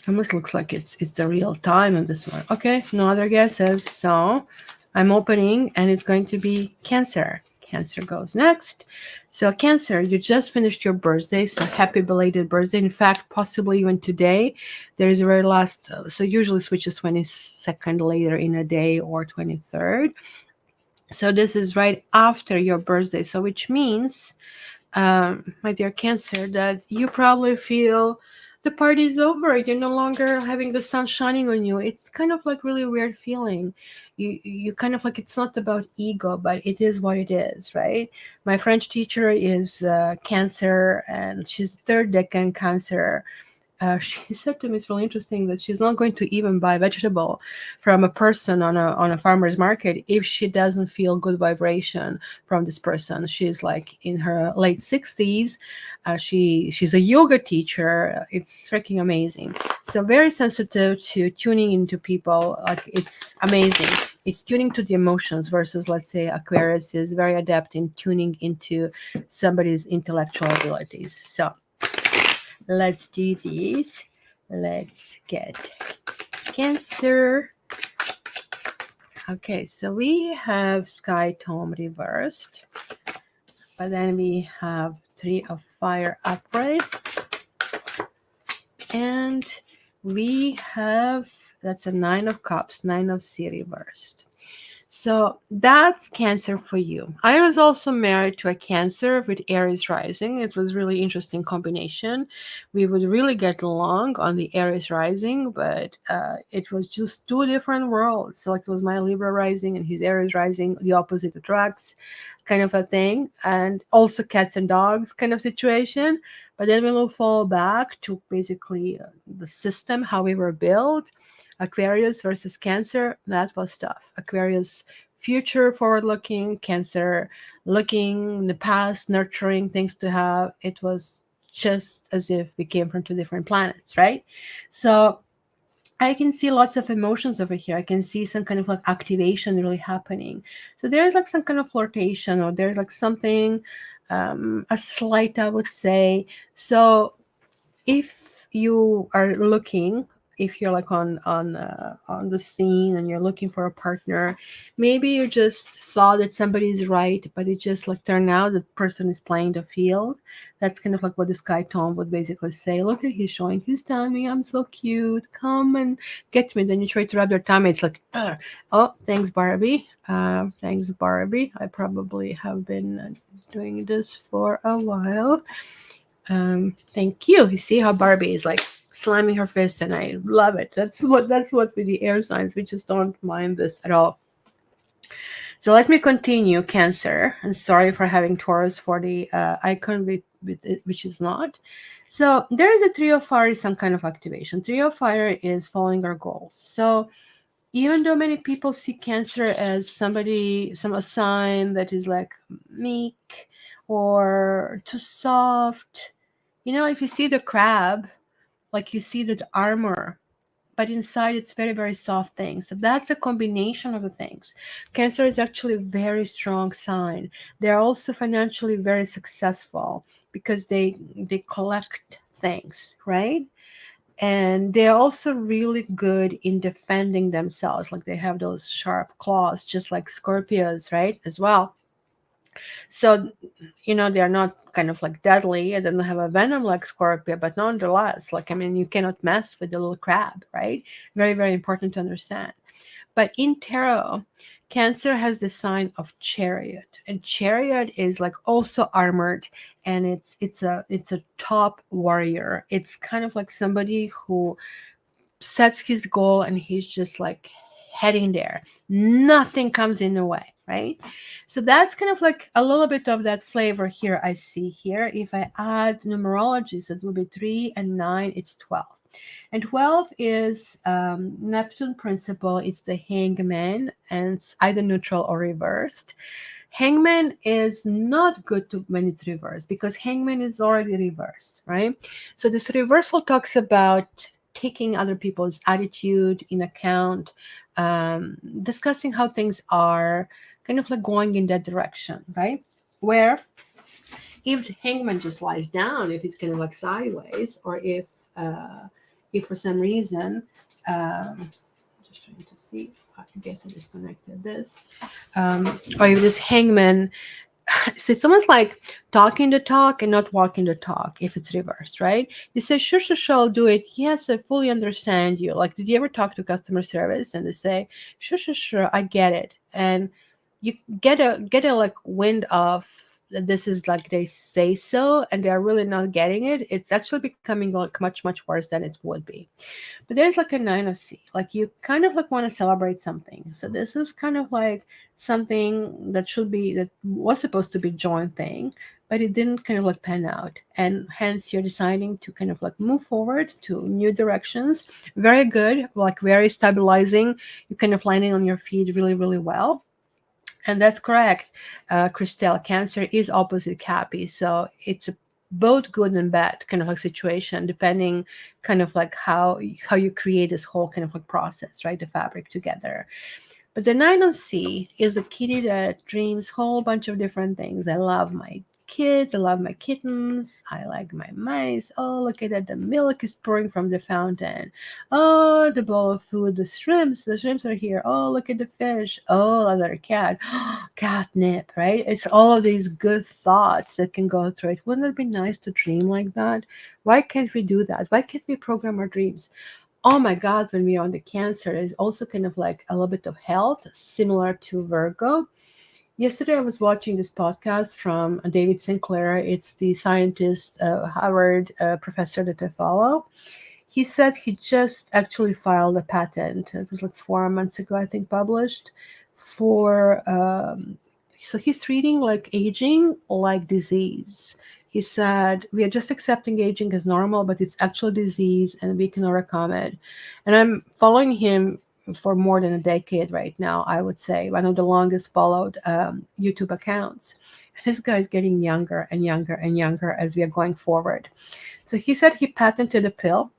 Almost looks like it's the real time on this one. Okay, no other guesses. So I'm opening, and it's going to be Cancer. Cancer goes next. So Cancer, you just finished your birthday, so happy belated birthday. In fact, possibly even today, there is a very last, so usually switches 22nd later in a day or 23rd. So this is right after your birthday. So which means, my dear Cancer, that you probably feel the party is over. You're no longer having the sun shining on you. It's kind of like really weird feeling. You kind of like, it's not about ego, but it is what it is, right? My French teacher is Cancer, and she's third decan Cancer. She said to me, it's really interesting that she's not going to even buy vegetable from a person on a farmer's market if she doesn't feel good vibration from this person. She's like in her late 60s. She's a yoga teacher. It's freaking amazing. So very sensitive to tuning into people. Like, it's amazing. It's tuning to the emotions versus, let's say, Aquarius is very adept in tuning into somebody's intellectual abilities. So let's do this. Let's get Cancer. Okay, so we have Sky Tone reversed, but then we have Three of Fire upright, and we have, that's a Nine of Cups, Nine of Sea reversed. So that's Cancer for you. I was also married to a Cancer with Aries rising. It was really interesting combination. We would really get along on the Aries rising, but it was just two different worlds. So like, it was my Libra rising and his Aries rising, the opposite attracts kind of a thing, and also cats and dogs kind of situation. But then we will fall back to basically the system, how we were built. Aquarius versus Cancer, that was tough. Aquarius, future forward looking, Cancer looking in the past, nurturing things to have. It was just as if we came from two different planets, right? So I can see lots of emotions over here. I can see some kind of like activation really happening. So there's like some kind of flirtation, or there's like something, a slight, I would say. So if you are looking, if you're like on the scene and you're looking for a partner, maybe you just thought that somebody is right, but it just like turned out the person is playing the field. That's kind of like what the Sky Tone would basically say. Look at, he's showing his tummy, I'm so cute, come and get me. Then you try to rub their tummy, it's like, ugh. Oh, thanks Barbie. Thanks Barbie, I probably have been doing this for a while. Thank you. You see how Barbie is like slamming her fist, and I love it. That's what with the air signs, we just don't mind this at all. So let me continue, Cancer. And sorry for having Taurus for the icon with it, which is not. So there is a Three of Fire, some kind of activation. Three of Fire is following our goals. So even though many people see Cancer as somebody, a sign that is like meek or too soft, you know, if you see the crab, like you see the armor, but inside it's very, very soft things. So that's a combination of the things. Cancer is actually a very strong sign. They're also financially very successful because they collect things, right? And they're also really good in defending themselves. Like, they have those sharp claws, just like Scorpios, right? As well. So, you know, they're not kind of like deadly. They don't have a venom like Scorpio, but nonetheless, like, I mean, you cannot mess with the little crab, right? Very, very important to understand. But in tarot, Cancer has the sign of Chariot, and Chariot is like also armored, and it's a top warrior. It's kind of like somebody who sets his goal and he's just like heading there. Nothing comes in the way, right? So that's kind of like a little bit of that flavor here I see here. If I add numerology, so it will be 3 and 9, it's 12. And 12 is Neptune principle. It's the Hangman, and it's either neutral or reversed. Hangman is not good when it's reversed, because Hangman is already reversed, right? So this reversal talks about taking other people's attitude in account, discussing how things are, kind of like going in that direction, right? Where if the Hangman just lies down, if it's kind of like sideways, or if for some reason, just trying to see, I guess I disconnected this, or if this Hangman So it's almost like talking the talk and not walking the talk if it's reversed, right? You say, sure, sure, sure, I'll do it. Yes, I fully understand you. Like, did you ever talk to customer service and they say, sure, sure, sure, I get it. And you get a like wind of that this is like they say so and they're really not getting it. It's actually becoming like much, much worse than it would be. But there's like a nine of C. Like you kind of like want to celebrate something. So this is kind of like something that was supposed to be joint thing, but it didn't kind of like pan out. And hence you're deciding to kind of like move forward to new directions. Very good, like very stabilizing. You're kind of landing on your feet really, really well. And that's correct. Christelle, Cancer is opposite Cappy. So it's a both good and bad kind of like situation, depending kind of like how you create this whole kind of like process, right? The fabric together. But the nine of C is the kitty that dreams whole bunch of different things. I love my kids. I love my kittens. I like my mice. Oh, look at that. The milk is pouring from the fountain. Oh, the bowl of food. The shrimps. The shrimps are here. Oh, look at the fish. Oh, another cat. Catnip, right? It's all of these good thoughts that can go through it. Wouldn't it be nice to dream like that? Why can't we do that? Why can't we program our dreams? Oh my God, when we are on the Cancer, is also kind of like a little bit of health, similar to Virgo. Yesterday, I was watching this podcast from David Sinclair. It's the scientist, Harvard professor that I follow. He said he just actually filed a patent. It was like 4 months ago, I think, published for. So he's treating like aging like disease. He said we are just accepting aging as normal, but it's actual disease, and we can overcome it. And I'm following him for more than a decade right now, I would say, one of the longest followed YouTube accounts. And this guy is getting younger and younger and younger as we are going forward. So he said he patented a pill,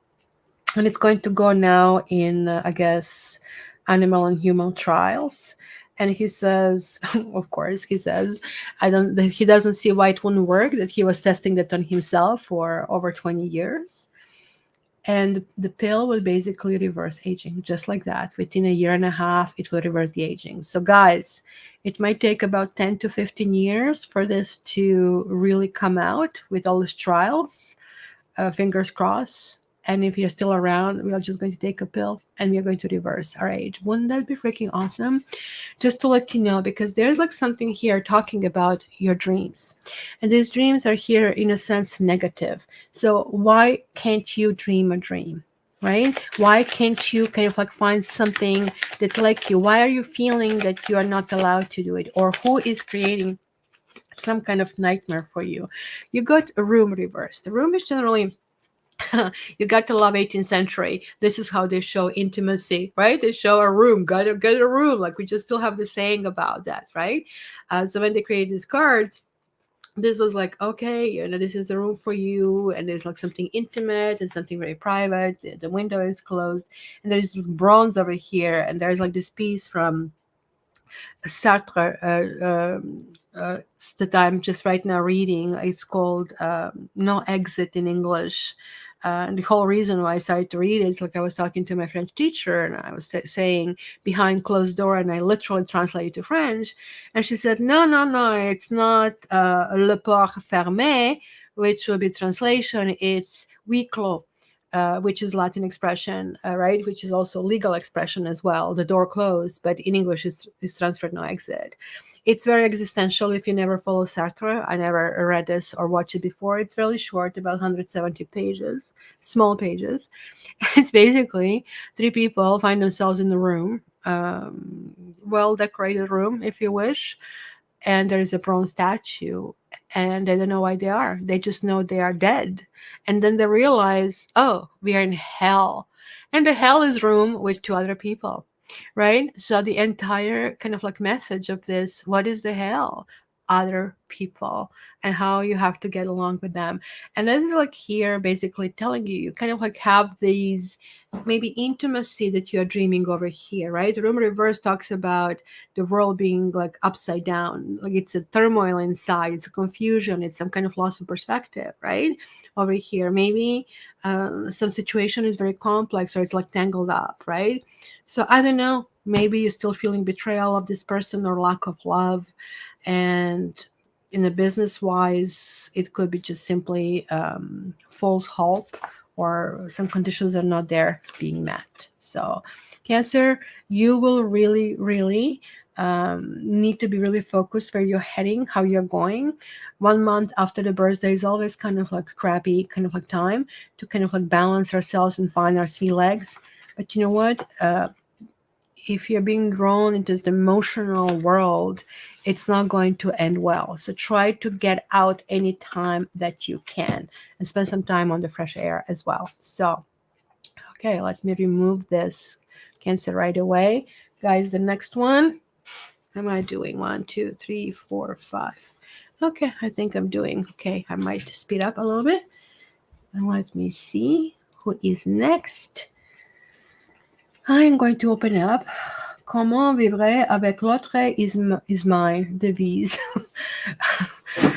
and it's going to go now in, I guess, animal and human trials. And he says, of course, he says, that he doesn't see why it wouldn't work, that he was testing that on himself for over 20 years. And the pill will basically reverse aging, just like that. Within a year and a half, it will reverse the aging. So, guys, it might take about 10 to 15 years for this to really come out with all these trials. Fingers crossed. And if you're still around, we are just going to take a pill and we are going to reverse our age. Wouldn't that be freaking awesome? Just to let you know, because there's like something here talking about your dreams. And these dreams are here in a sense negative. So why can't you dream a dream? Right? Why can't you kind of like find something that like you? Why are you feeling that you are not allowed to do it? Or who is creating some kind of nightmare for you? You got a room reversed. The room is generally you got to love 18th century. This is how they show intimacy, right? They show a room, gotta get a room. Like we just still have the saying about that, right? So when they created these cards, this was like, okay, this is the room for you, and there's like something intimate and something very private. The window is closed, and there's this bronze over here, and there's like this piece from Sartre that I'm just right now reading. It's called No Exit in English. And the whole reason why I started to read it is like I was talking to my French teacher and I was saying behind closed door, and I literally translated to French. And she said, no, no, no, it's not le port fermé, which will be translation. It's huis clos. Which is Latin expression, right? Which is also legal expression as well. The door closed, but in English is transferred no exit. It's very existential if you never follow Sartre. I never read this or watched it before. It's really short, about 170 pages, small pages. It's basically three people find themselves in the room, well-decorated room, if you wish, and there's a bronze statue, and they don't know why they are. They just know they are dead. And then they realize, oh, we are in hell. And the hell is room with two other people, right? So the entire kind of like message of this, what is the hell? Other people, and how you have to get along with them. And this is like here basically telling you, you kind of like have these maybe intimacy that you are dreaming over here, right? The room reverse talks about the world being like upside down, like it's a turmoil inside, it's a confusion, it's some kind of loss of perspective, right? Over here, maybe some situation is very complex or it's like tangled up, right? So I don't know, maybe you're still feeling betrayal of this person or lack of love, and in a business wise, it could be just simply false hope, or some conditions are not there being met. So Cancer, you will really, really need to be really focused where you're heading, how you're going. 1 month after the birthday is always kind of like crappy, kind of like time to kind of like balance ourselves and find our sea legs. But you know what? If you're being drawn into the emotional world, it's not going to end well. So try to get out any time that you can and spend some time on the fresh air as well. So, okay, let me remove this Cancer right away. Guys, the next one, how am I doing? 1, 2, 3, 4, 5. Okay, I think I'm doing okay. I might speed up a little bit. And let me see who is next. I'm going to open up. Comment vibrer avec l'autre is my devise.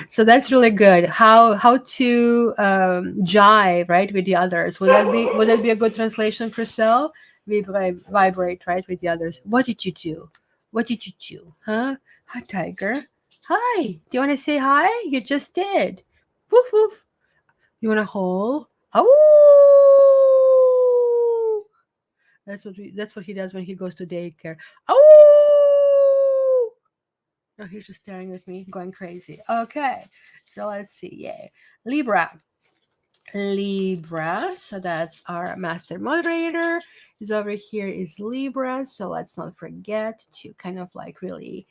So that's really good. How to jive, right, with the others. Would that be a good translation, Chriselle? Vibrate, right, with the others. What did you do? What did you do? Huh? Hi, Tiger. Hi. Do you want to say hi? You just did. Woof woof. You want to hold? Oh. That's what he does when he goes to daycare. Oh! No, he's just staring at me, going crazy. Okay, so let's see. Yay. Libra. Libra. So that's our master moderator. Is over here is Libra. So let's not forget to kind of like really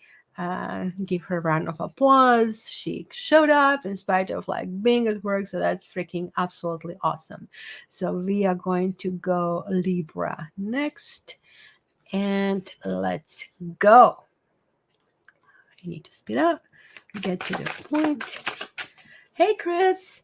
give her a round of applause. She showed up in spite of like being at work. So that's freaking absolutely awesome. So we are going to go Libra next. And let's go. I need to speed up, get to the point. Hey, Chris.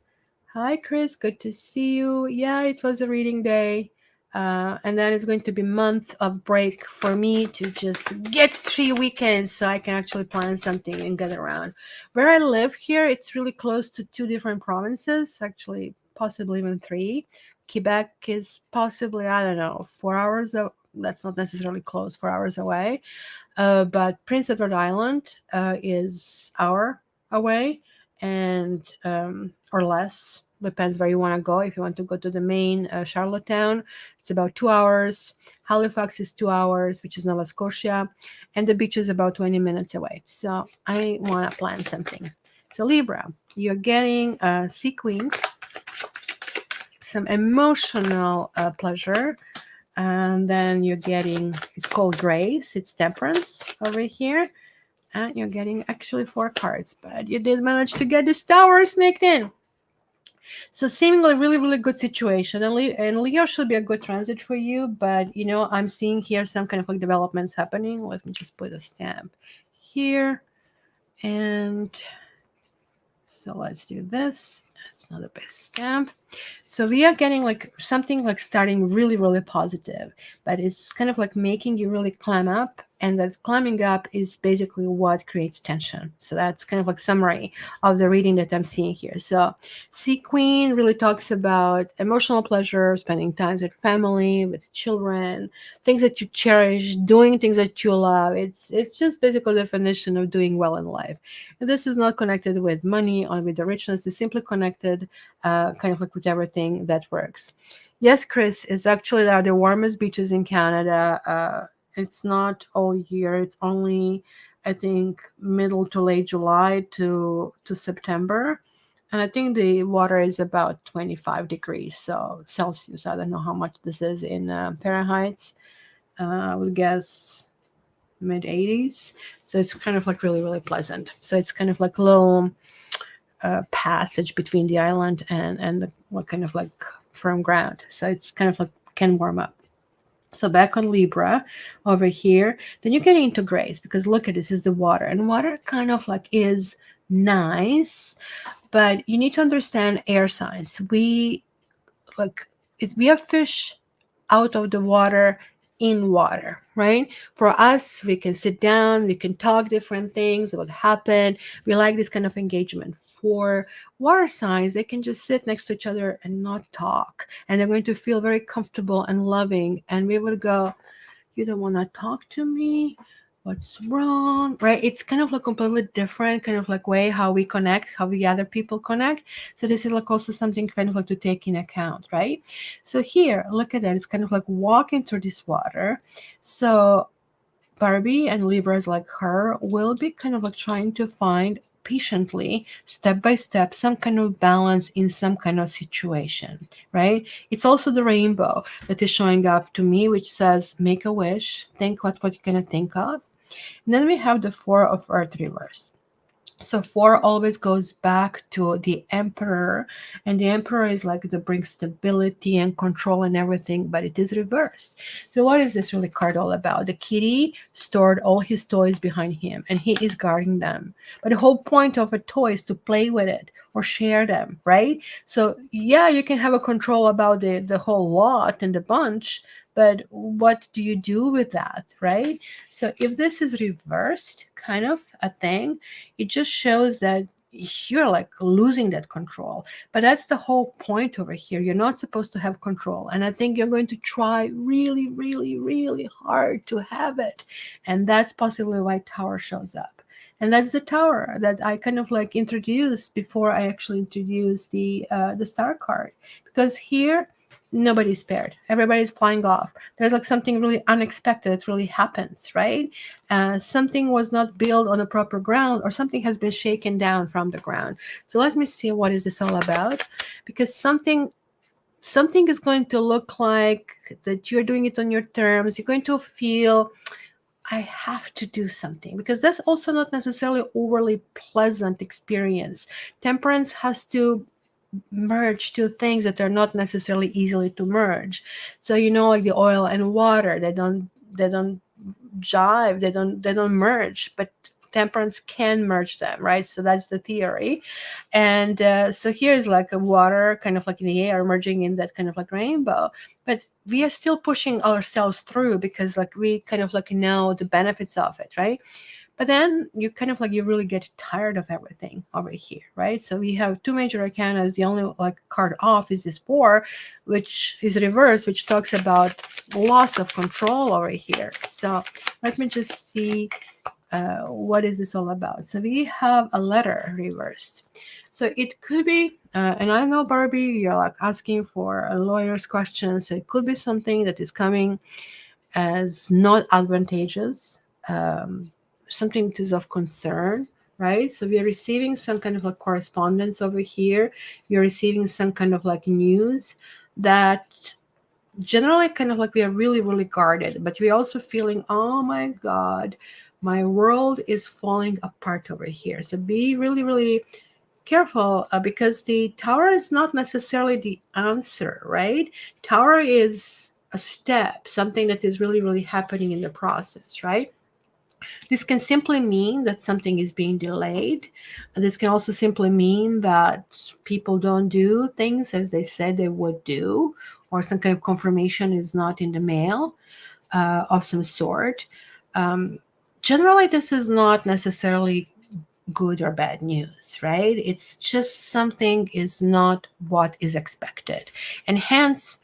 Hi, Chris. Good to see you. Yeah, it was a reading day. And then it's going to be a month of break for me to just get 3 weekends so I can actually plan something and get around. Where I live here, it's really close to 2 different provinces, actually, possibly even 3. Quebec is possibly, I don't know, 4 hours. That's not necessarily close, 4 hours away. But Prince Edward Island is hour away, and or less. Depends where you want to go. If you want to go to the main Charlottetown, it's about 2 hours. Halifax is 2 hours, which is Nova Scotia, and the beach is about 20 minutes away. So I want to plan something. So Libra, you're getting a Sea Queen, some emotional pleasure. And then you're getting, it's called Grace, it's Temperance over here. And you're getting actually 4 cards, but you did manage to get this Tower sneaked in. So seemingly really, really good situation. And Leo should be a good transit for you, but you know, I'm seeing here some kind of like developments happening. Let me just put a stamp here. And so let's do this. That's not the best stamp. So we are getting like something like starting really, really positive, but it's kind of like making you really climb up. And that climbing up is basically what creates tension. So that's kind of like summary of the reading that I'm seeing here. So Sea Queen really talks about emotional pleasure, spending time with family, with children, things that you cherish, doing things that you love. It's just basically the definition of doing well in life. And this is not connected with money or with the richness. It's simply connected kind of like with everything that works. Yes, Chris, it's actually the warmest beaches in Canada. It's not all year. It's only, I think, middle to late July to September. And I think the water is about 25 degrees, so Celsius. I don't know how much this is in Fahrenheit. I would guess mid 80s. So it's kind of like really, really pleasant. So it's kind of like a little passage between the island and the what kind of like firm ground. So it's kind of like can warm up. So back on Libra over here, then you're getting into Grace because look at this is the water, and water kind of like is nice, but you need to understand air signs. We are fish out of the water in water, right? For us, we can sit down, we can talk different things, what happened. We like this kind of engagement. For water signs, they can just sit next to each other and not talk. And they're going to feel very comfortable and loving. And we would go, you don't want to talk to me? what's wrong, right? It's kind of like completely different kind of like way how we connect, how we other people connect. So this is like also something kind of like to take in account, right? So here, look at that. It's kind of like walking through this water. So Barbie and Libras like her will be kind of like trying to find patiently, step by step, some kind of balance in some kind of situation, right? It's also the rainbow that is showing up to me, which says, make a wish, think what you're going to think of. And then we have the Four of Earth reversed. So four always goes back to the emperor, and the emperor is like to bring stability and control and everything, but it is reversed. So what is this really card all about? The kitty stored all his toys behind him and he is guarding them. But the whole point of a toy is to play with it or share them, right? So yeah, you can have a control about the whole lot and the bunch, but what do you do with that, right? So if this is reversed kind of a thing, it just shows that you're like losing that control. But that's the whole point over here. You're not supposed to have control. And I think you're going to try really, really, really hard to have it. And that's possibly why Tower shows up. And that's the Tower that I kind of like introduced before I actually introduced the Star card. Because here, nobody's spared. Everybody's flying off. There's like something really unexpected that really happens, right? Something was not built on a proper ground, or something has been shaken down from the ground. So let me see what is this all about, because something is going to look like that you're doing it on your terms. You're going to feel, I have to do something, because that's also not necessarily overly pleasant experience. Temperance has to merge two things that are not necessarily easily to merge. So like the oil and water, they don't jive, they don't merge, but temperance can merge them, right? So that's the theory. And so here's like a water kind of like in the air merging in that kind of like rainbow, but we are still pushing ourselves through because like we kind of like know the benefits of it, right? But then you kind of like you really get tired of everything over here, right? So we have two major arcanas. The only like card off is this four, which is reversed, which talks about loss of control over here. So let me just see what is this all about. So we have a letter reversed. So it could be, and I know Barbie, you're like asking for a lawyer's question. So it could be something that is coming as not advantageous. Something that is of concern, right? So we are receiving some kind of a correspondence over here. You're receiving some kind of like news that generally kind of like we are really, really guarded, but we're also feeling, oh my God, my world is falling apart over here. So be really, really careful because the Tower is not necessarily the answer, right? Tower is a step, something that is really, really happening in the process, right? This can simply mean that something is being delayed. This can also simply mean that people don't do things as they said they would do, or some kind of confirmation is not in the mail of some sort. Generally, this is not necessarily good or bad news, right? It's just something is not what is expected. And hence,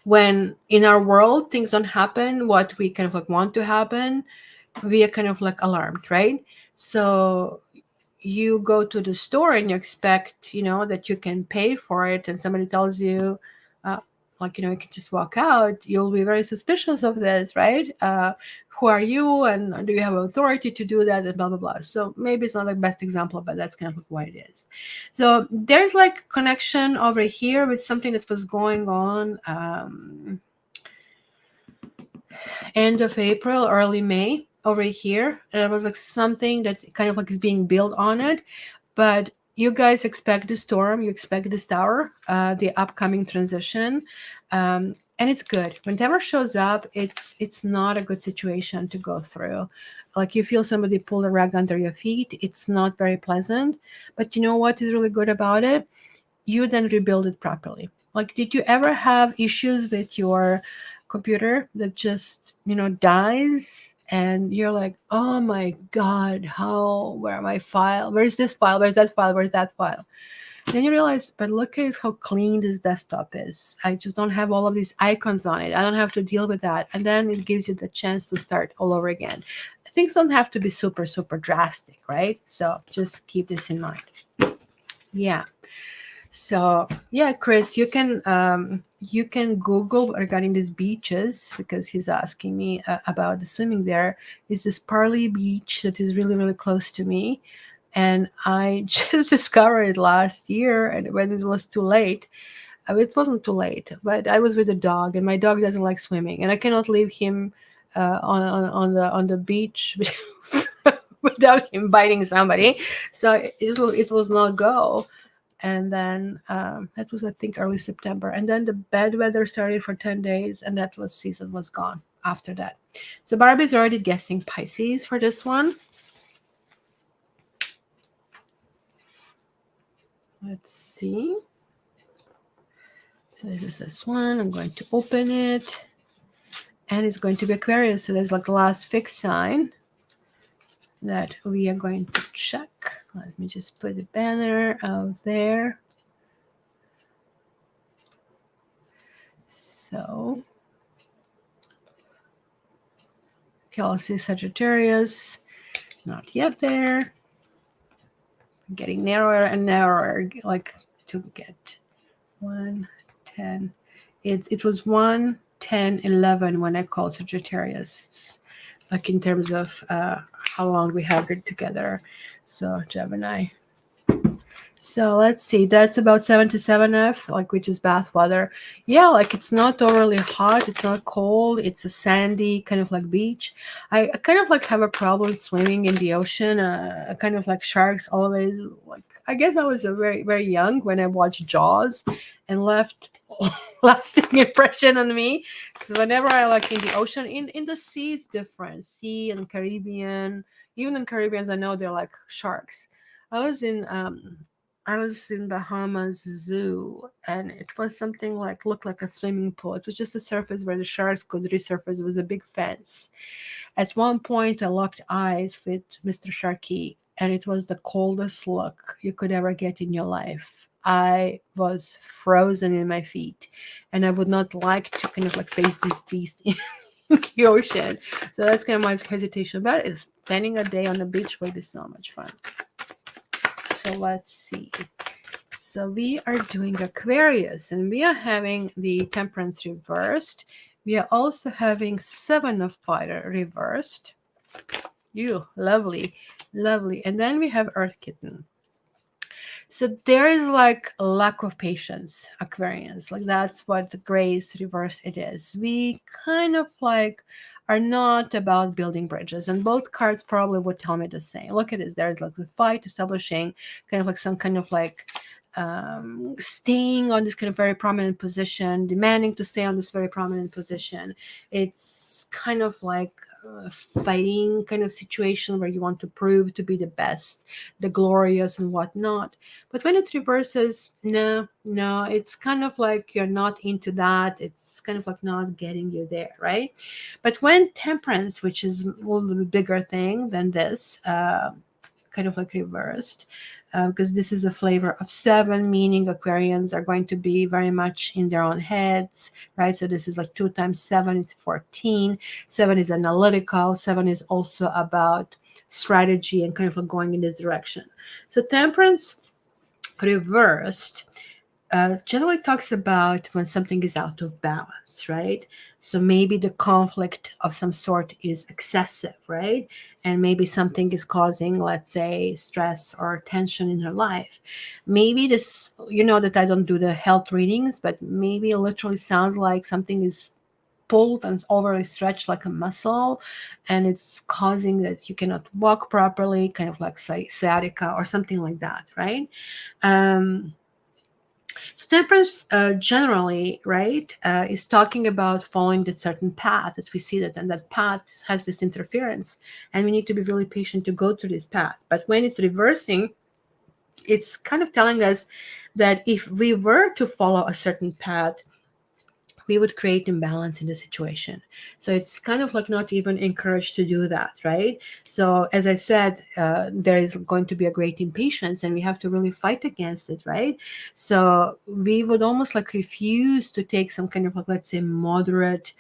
when in our world things don't happen what we kind of like want to happen, we are kind of like alarmed, right? So you go to the store and you expect, that you can pay for it, and somebody tells you, you can just walk out. You'll be very suspicious of this, right? Who are you, and do you have authority to do that, and blah blah blah. So maybe it's not the best example, but that's kind of like what it is. So there's like connection over here with something that was going on end of April, early May over here. And it was like something that kind of like is being built on it. But you guys expect the storm, you expect this tower, the upcoming transition. And it's good. When Tower shows up, it's not a good situation to go through. Like you feel somebody pull a rug under your feet. It's not very pleasant. But you know what is really good about it? You then rebuild it properly. Like, did you ever have issues with your computer that just dies, and you're like, oh my God, where are my file, where's this file, where's that file, where's that file? Then you realize, but look at how clean this desktop is. I just don't have all of these icons on it. I don't have to deal with that. And then it gives you the chance to start all over again. Things don't have to be super, super drastic, right? So just keep this in mind. Yeah. So yeah, Chris, you can Google regarding these beaches, because he's asking me about the swimming there. Is this Parley Beach that is really, really close to me, and I just discovered it last year, and when it was too late. It wasn't too late, but I was with a dog, and my dog doesn't like swimming, and I cannot leave him on the beach without him biting somebody. So it was not go. And then that was, I think, early September, and then the bad weather started for 10 days, and that was season was gone after that. So Barbie's already guessing Pisces for this one. Let's see. So this is this one. I'm going to open it, and it's going to be Aquarius. So there's like the last fixed sign that we are going to check. Let me just put the banner out there. So, Kelsey, Sagittarius, not yet there. Getting narrower and narrower, like to get 1, 10. It was 1, 10, 11 when I called Sagittarius, like in terms of how long we had it together. So Gemini. So let's see, that's about 77F, like, which is bath water. Yeah, like it's not overly hot, it's not cold, it's a sandy kind of like beach. I kind of like have a problem swimming in the ocean. Kind of like sharks always, like, I guess I was a very, very young when I watched Jaws and left lasting impression on me. So whenever I like in the ocean, in the sea it's different. Sea and Caribbean, even in Caribbeans I know they're like sharks. I was in Bahamas Zoo, and it was something like looked like a swimming pool. It was just a surface where the sharks could resurface. It was a big fence. At one point, I locked eyes with Mr. Sharky, and it was the coldest look you could ever get in your life. I was frozen in my feet, and I would not like to kind of like face this beast in the ocean. So that's kind of my hesitation. But spending a day on the beach would be so much fun. So let's see. So we are doing Aquarius, and we are having the Temperance reversed. We are also having 7 of Fire reversed. Lovely, lovely. And then we have Earth Kitten. So there is like a lack of patience, Aquarians. Like that's what the Grace reverse it is. We kind of like are not about building bridges, and both cards probably would tell me the same. Look at this. There's like the fight, establishing kind of like some kind of like staying on this kind of very prominent position, demanding to stay on this very prominent position. It's kind of like a fighting kind of situation where you want to prove to be the best, the glorious and whatnot. But when it reverses, no, it's kind of like you're not into that. It's kind of like not getting you there, right? But when Temperance, which is a little bit bigger thing than this, kind of like reversed, because this is a flavor of 7, meaning Aquarians are going to be very much in their own heads, right? So this is like 2 times 7 is 14. 7 is analytical. 7 is also about strategy and kind of like going in this direction. So Temperance reversed generally talks about when something is out of balance, right? So maybe the conflict of some sort is excessive, right? And maybe something is causing, let's say, stress or tension in her life. Maybe this, you know that I don't do the health readings, but maybe it literally sounds like something is pulled and overly stretched like a muscle, and it's causing that you cannot walk properly, kind of like sciatica or something like that, right? So Temperance generally, right, is talking about following the certain path that we see that, and that path has this interference, and we need to be really patient to go through this path. But when it's reversing, it's kind of telling us that if we were to follow a certain path, we would create imbalance in the situation. So it's kind of like not even encouraged to do that, right? So as I said, there is going to be a great impatience, and we have to really fight against it, right? So we would almost like refuse to take some kind of like, let's say, moderate,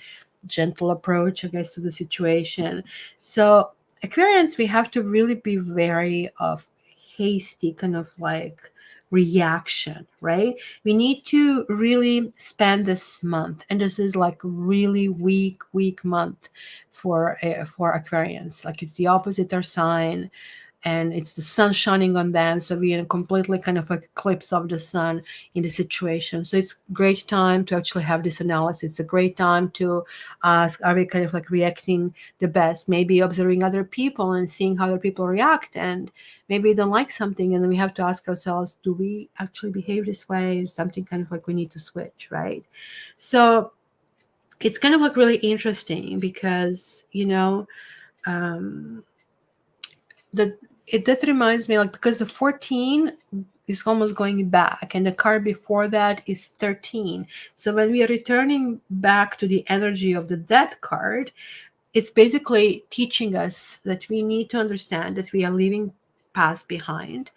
gentle approach, I guess, to the situation. So Aquarians, we have to really be wary of hasty kind of like reaction, right? We need to really spend this month, and this is like really weak month for Aquarians. Like it's the opposite their sign, and it's the sun shining on them, so we're in a completely kind of like eclipse of the sun in the situation. So it's great time to actually have this analysis. It's a great time to ask, are we kind of like reacting the best, maybe observing other people and seeing how other people react, and maybe we don't like something, and then we have to ask ourselves, do we actually behave this way? Is something kind of like we need to switch, right? So it's kind of like really interesting because um that reminds me, like, because the 14 is almost going back, and the card before that is 13. So when we are returning back to the energy of the death card, it's basically teaching us that we need to understand that we are leaving past behind,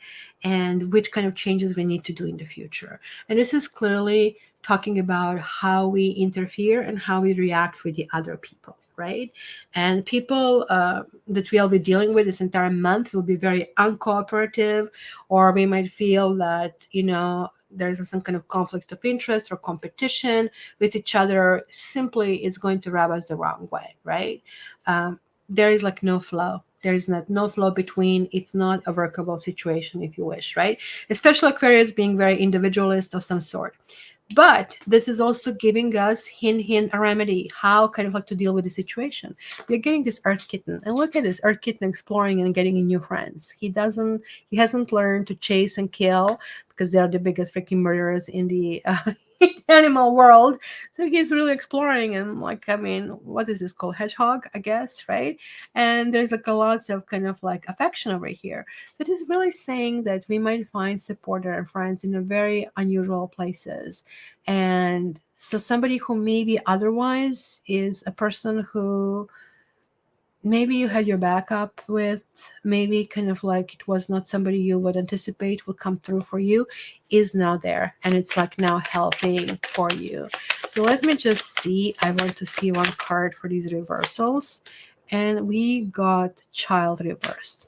and which kind of changes we need to do in the future. And this is clearly talking about how we interfere and how we react with the other people, right? And people that we'll be dealing with this entire month will be very uncooperative, or we might feel that there's some kind of conflict of interest or competition with each other. Simply is going to rub us the wrong way, right? There is like no flow. There's no flow between. It's not a workable situation, if you wish, right? Especially Aquarius being very individualist of some sort. But this is also giving us hint a remedy, how kind of like to deal with the situation. We're getting this Earth kitten, and look at this Earth kitten exploring and getting new friends. He hasn't learned to chase and kill, because they're the biggest freaking murderers in the animal world. So he's really exploring, and like, I mean, what is this called? Hedgehog, I guess, right? And there's like a lot of kind of like affection over here. So it is really saying that we might find support and friends in a very unusual places. And so somebody who maybe otherwise is a person who maybe you had your backup with, maybe kind of like it was not somebody you would anticipate would come through for you, is now there, and it's like now helping for you. So let me just see. I want to see one card for these reversals, and we got Child reversed.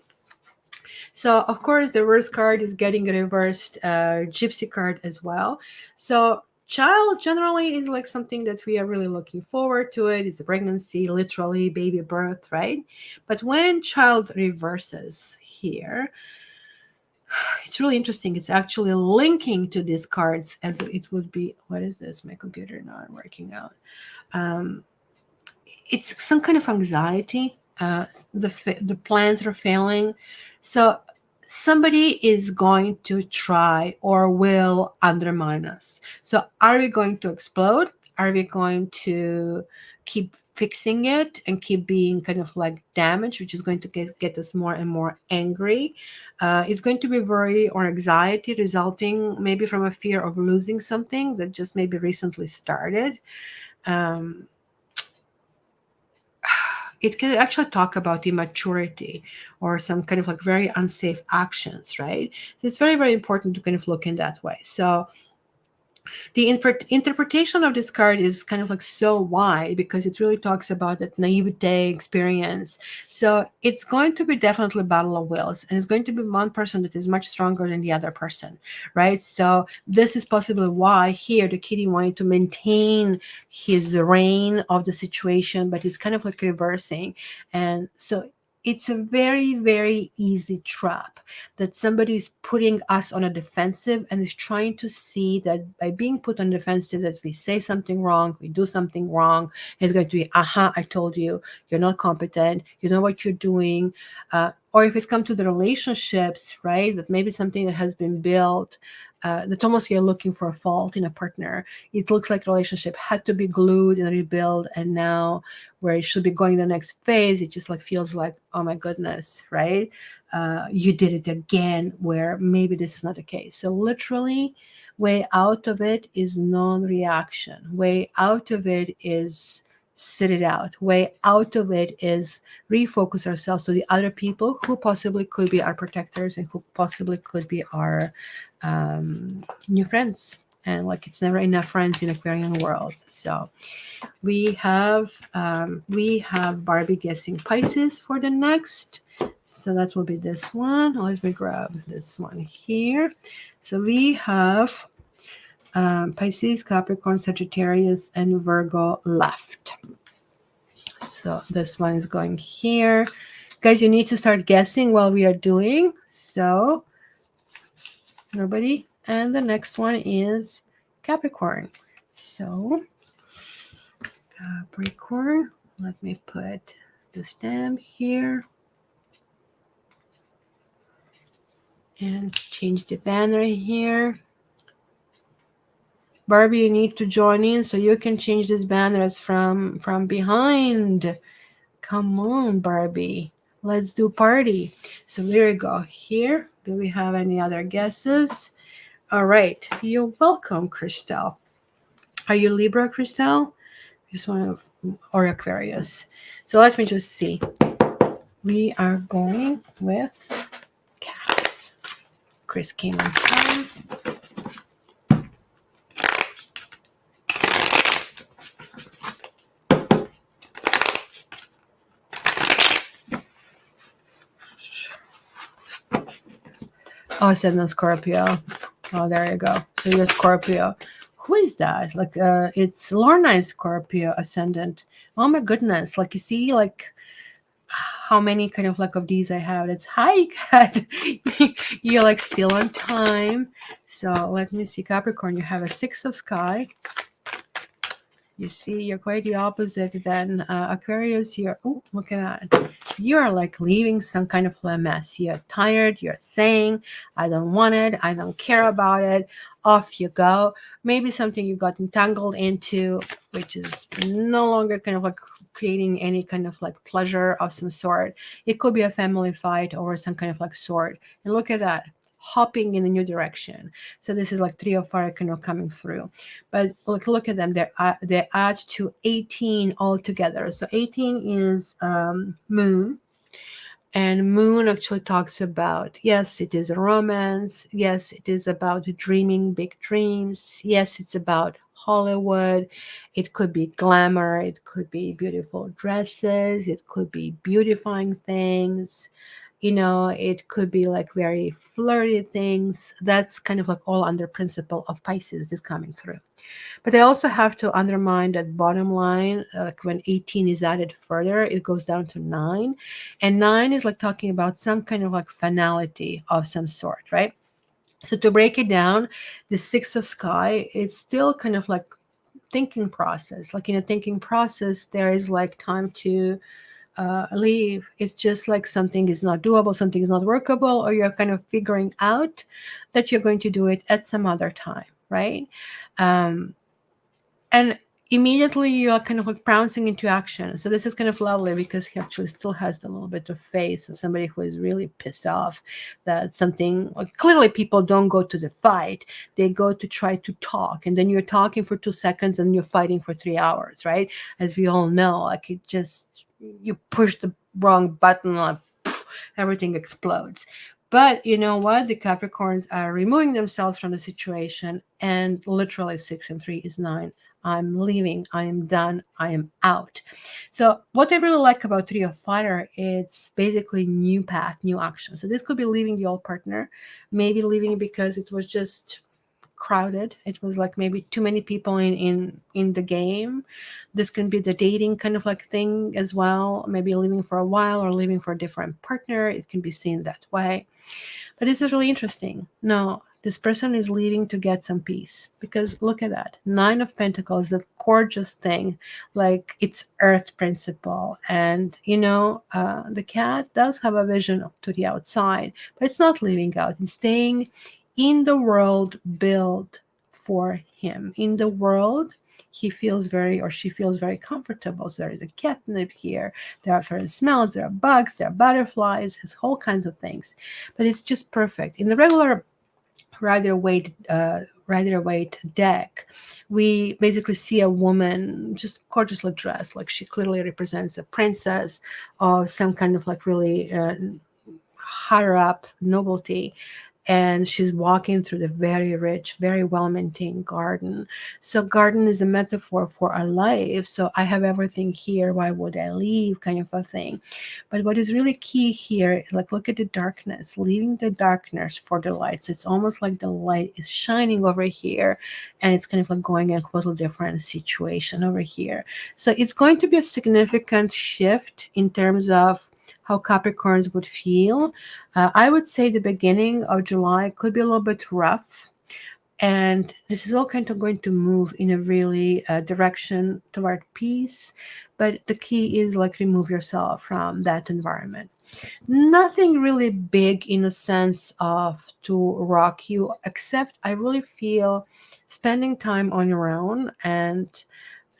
So of course the reverse card is getting a reversed Gypsy card as well. So Child generally is like something that we are really looking forward to. It's a pregnancy, literally baby birth, right? But when Child reverses here, it's really interesting. It's actually linking to these cards as it would be. What is this? My computer not working out. It's some kind of anxiety. The plans are failing. So somebody is going to try or will undermine us. So are we going to explode? Are we going to keep fixing it and keep being kind of like damaged, which is going to get us more and more angry? It's going to be worry or anxiety resulting maybe from a fear of losing something that just maybe recently started. It can actually talk about immaturity or some kind of like very unsafe actions, right? So it's very, very important to kind of look in that way. So the interpretation of this card is kind of like so wide, because it really talks about that naivete experience. So it's going to be definitely battle of wills, and it's going to be one person that is much stronger than the other person, right? So this is possibly why here the kitty wanted to maintain his reign of the situation, but it's kind of like reversing. And so it's a very, very easy trap that somebody is putting us on a defensive and is trying to see that by being put on defensive, that we say something wrong, we do something wrong, it's going to be, I told you, you're not competent, you know what you're doing. Or if it's come to the relationships, right, that maybe something that has been built it's almost you're looking for a fault in a partner. It looks like relationship had to be glued and rebuilt, and now where it should be going the next phase, it just like feels like, oh my goodness, right? You did it again, where maybe this is not the case. So literally, way out of it is non-reaction. Way out of it is sit it out. Way out of it is refocus ourselves to the other people who possibly could be our protectors and who possibly could be our new friends. And like it's never enough friends in Aquarian world. So we have Barbie guessing Pisces for the next. So that will be this one. Let me grab this one here. So we have Pisces, Capricorn, Sagittarius, and Virgo left. So this one is going here. Guys, you need to start guessing while we are doing. So nobody. And the next one is Capricorn. So Capricorn, let me put the stamp here. And change the banner here. Barbie, you need to join in so you can change these banners from behind. Come on, Barbie. Let's do party. So there we go. Here, do we have any other guesses? All right. You're welcome, Christelle. Are you Libra, Christelle? Just one or Aquarius. So let me just see. We are going with Caps. Chris came on time. Oh, I said no, Scorpio. Oh, there you go. So you're Scorpio. Who is that? Like, it's Lorna is Scorpio ascendant. Oh my goodness! Like you see, like how many kind of like of these I have. It's hi, Kat. You're like still on time. So let me see, Capricorn. You have a 6 of Sky. You see, you're quite the opposite than Aquarius here. Oh, look at that. You are like leaving some kind of a mess. You're tired. You're saying, I don't want it. I don't care about it. Off you go. Maybe something you got entangled into, which is no longer kind of like creating any kind of like pleasure of some sort. It could be a family fight or some kind of like sort. And look at that. Hopping in a new direction. So this is like 3 of Fire kind of coming through. But look at them. They add to 18 altogether. So 18 is Moon. And Moon actually talks about, yes, it is a romance. Yes, it is about dreaming big dreams. Yes, it's about Hollywood. It could be glamour. It could be beautiful dresses. It could be beautifying things. You know, it could be like very flirty things. That's kind of like all under principle of Pisces is coming through. But I also have to undermine that bottom line, like when 18 is added further, it goes down to 9. And 9 is like talking about some kind of like finality of some sort, right? So to break it down, the 6 of Sky, it's still kind of like thinking process. Like in a thinking process, there is like time to leave. It's just like something is not doable, something is not workable, or you're kind of figuring out that you're going to do it at some other time, right? And immediately you are kind of like pouncing into action. So this is kind of lovely because he actually still has a little bit of face of somebody who is really pissed off that something, like clearly people don't go to the fight. They go to try to talk. And then you're talking for 2 seconds and you're fighting for 3 hours, right? As we all know, like it just, you push the wrong button, like poof, everything explodes. But you know what? The Capricorns are removing themselves from the situation, and literally 6 and 3 is 9. I'm leaving. I am done. I am out. So what I really like about 3 of Fire, it's basically new path, new action. So this could be leaving the old partner, maybe leaving because it was just crowded. It was like maybe too many people in the game. This can be the dating kind of like thing as well. Maybe leaving for a while or leaving for a different partner. It can be seen that way. But this is really interesting. No, this person is leaving to get some peace, because look at that. 9 of Pentacles, that gorgeous thing, like it's earth principle. And, you know, the cat does have a vision to the outside, but it's not leaving out. It's staying in the world built for him. In the world, he feels very, or she feels very comfortable. So there is a catnip here. There are certain smells, there are bugs, there are butterflies, there's all kinds of things. But it's just perfect. In the regular Rider-Waite deck, we basically see a woman just gorgeously dressed, like she clearly represents a princess or some kind of like really higher up nobility, and she's walking through the very rich, very well-maintained garden. So garden is a metaphor for our life. So I have everything here, why would I leave, kind of a thing. But what is really key here, like look at the darkness, leaving the darkness for the lights. It's almost like the light is shining over here, and it's kind of like going in a completely different situation over here. So it's going to be a significant shift in terms of how Capricorns would feel. I would say the beginning of July could be a little bit rough. And this is all kind of going to move in a really direction toward peace. But the key is like remove yourself from that environment. Nothing really big in a sense of to rock you, except I really feel spending time on your own, and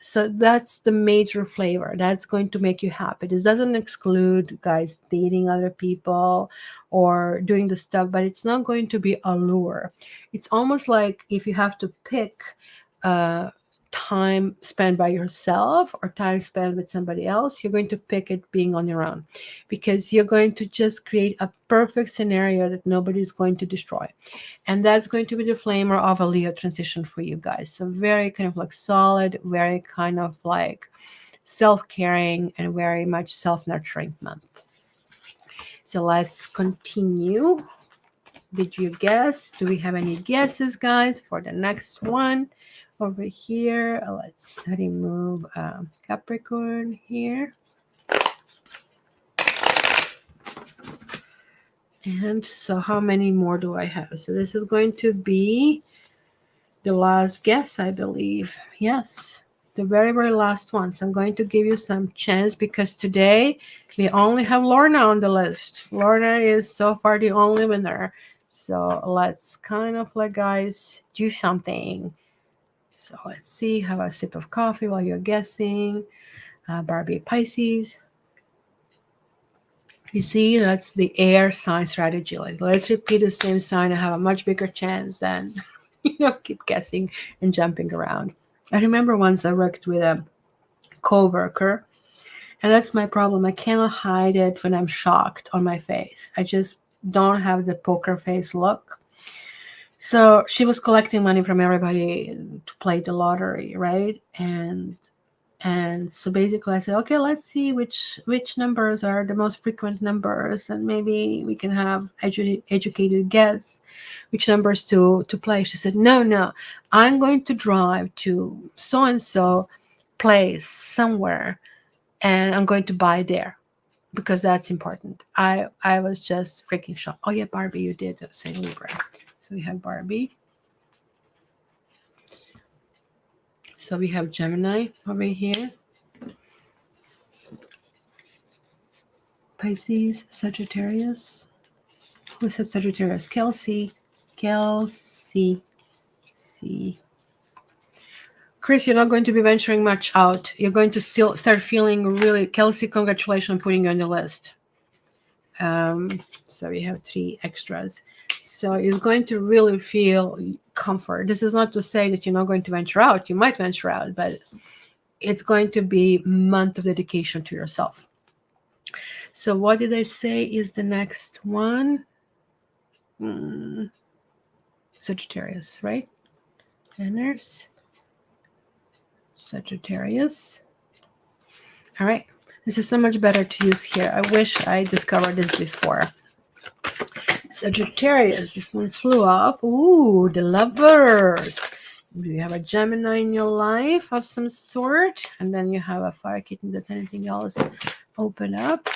so that's the major flavor that's going to make you happy. This doesn't exclude guys dating other people or doing the stuff, but it's not going to be a lure. It's almost like if you have to pick uh, time spent by yourself or time spent with somebody else, you're going to pick it being on your own, because you're going to just create a perfect scenario that nobody's going to destroy. And that's going to be the flamer of a Leo transition for you guys. So very kind of like solid, very kind of like self-caring and very much self-nurturing month. So let's continue. Did you guess? Do we have any guesses, guys, for the next one? Over here, let's remove Capricorn here. And so how many more do I have? So this is going to be the last guess, I believe. Yes, the very, very last one. So I'm going to give you some chance, because today we only have Lorna on the list. Lorna is so far the only winner. So let's kind of like, guys, do something. So let's see, have a sip of coffee while you're guessing. Barbie, Pisces. You see, that's the air sign strategy. Like, let's repeat the same sign and have a much bigger chance than, keep guessing and jumping around. I remember once I worked with a coworker, and that's my problem. I cannot hide it when I'm shocked on my face. I just don't have the poker face look. So she was collecting money from everybody to play the lottery, right? And so basically I said, okay, let's see which numbers are the most frequent numbers, and maybe we can have educated guess which numbers to play. She said, no, I'm going to drive to so-and-so place somewhere, and I'm going to buy there, because that's important. I was just freaking shocked. Oh yeah, Barbie, you did say Libra. So we have Barbie. So we have Gemini over here. Pisces, Sagittarius. Who said Sagittarius? Kelsey. See. Chris, you're not going to be venturing much out. You're going to still start feeling really... Kelsey, congratulations on putting you on the list. So we have 3 extras. So you're going to really feel comfort. This is not to say that you're not going to venture out. You might venture out, but it's going to be a month of dedication to yourself. So what did I say is the next one? Sagittarius, right? And there's Sagittarius. All right. This is so much better to use here. I wish I discovered this before. Sagittarius, this one flew off. Ooh, the Lovers. Do you have a Gemini in your life of some sort? And then you have a fire kitten. Did anything else open up?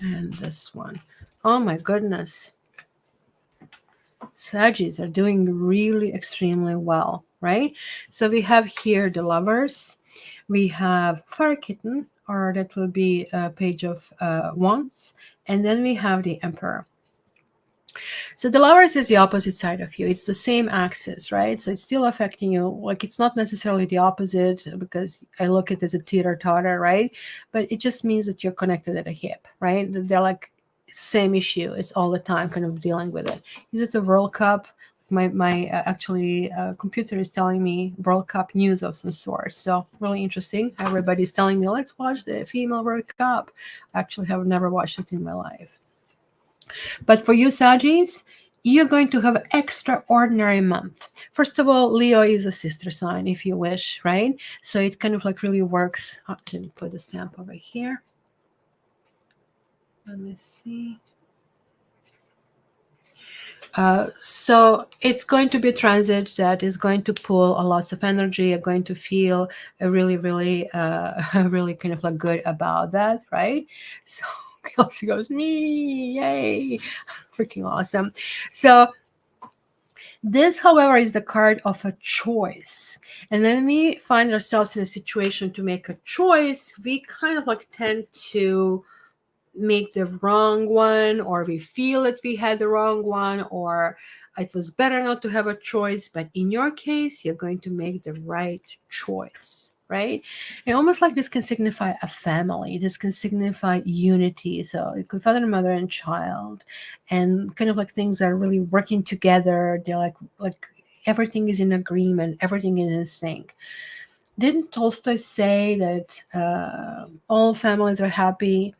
And this one. Oh my goodness. Saggies are doing really extremely well, right? So we have here the Lovers. We have fire kitten, or that will be a page of wands. And then we have the Emperor. So the lovers is the opposite side of you. It's the same axis, right? So it's still affecting you. Like it's not necessarily the opposite because I look at it as a teeter-totter, right? But it just means that you're connected at a hip, right? They're like same issue. It's all the time kind of dealing with it. Is it the World Cup? My actually computer is telling me World Cup news of some sort. So really interesting. Everybody's telling me, let's watch the female World Cup. I actually have never watched it in my life. But for you, Sagis, you're going to have an extraordinary month. First of all, Leo is a sister sign, if you wish, right? So it kind of like really works. I can put the stamp over here. Let me see. So it's going to be a transit that is going to pull a lots of energy. You're going to feel really, really, really kind of like good about that, right? So Kelsey goes, me, yay, freaking awesome. So this, however, is the card of a choice. And when we find ourselves in a situation to make a choice, we kind of like tend to make the wrong one, or we feel that we had the wrong one, or it was better not to have a choice. But in your case, you're going to make the right choice, right? And almost like this can signify a family, this can signify unity. So it could father, mother, and child, and kind of like things that are really working together. They're like everything is in agreement, everything is in sync. Didn't Tolstoy say that all families are happy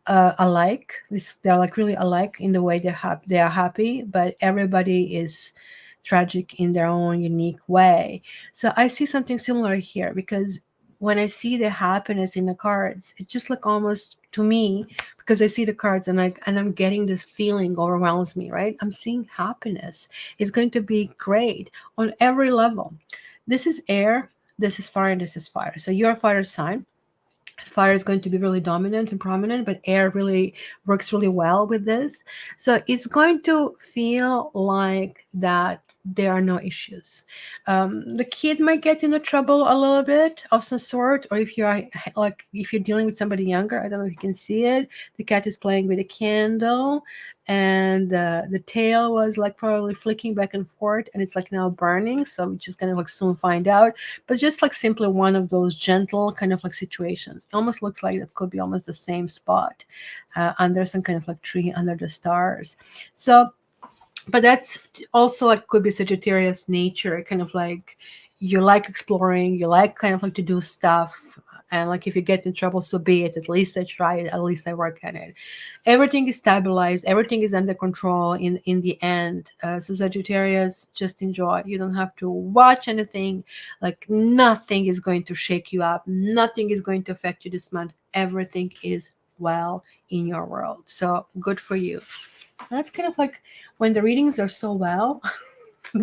alike? They're like really alike in the way they are happy, but everybody is tragic in their own unique way. So I see something similar here, because when I see the happiness in the cards, it's just like almost to me, because I see the cards and I'm getting this feeling overwhelms me, right? I'm seeing happiness. It's going to be great on every level. This is air, this is fire, and this is fire. So you're a fire sign. Fire is going to be really dominant and prominent, but air really works really well with this. So it's going to feel like that there are no issues. The kid might get into trouble a little bit of some sort, or if you're like if you're dealing with somebody younger, I don't know if you can see it. The cat is playing with a candle, and the tail was like probably flicking back and forth, and it's like now burning. So we're just gonna like soon find out. But just like simply one of those gentle kind of like situations. It almost looks like it could be almost the same spot under some kind of like tree under the stars. So but that's also like could be Sagittarius nature, kind of like you like exploring, you like kind of like to do stuff, and like if you get in trouble, so be it. At least I tried, at least I work at it. Everything is stabilized, everything is under control in the end. So Sagittarius, just enjoy. You don't have to watch anything. Like nothing is going to shake you up, nothing is going to affect you this month. Everything is well in your world, so good for you. That's kind of like when the readings are so well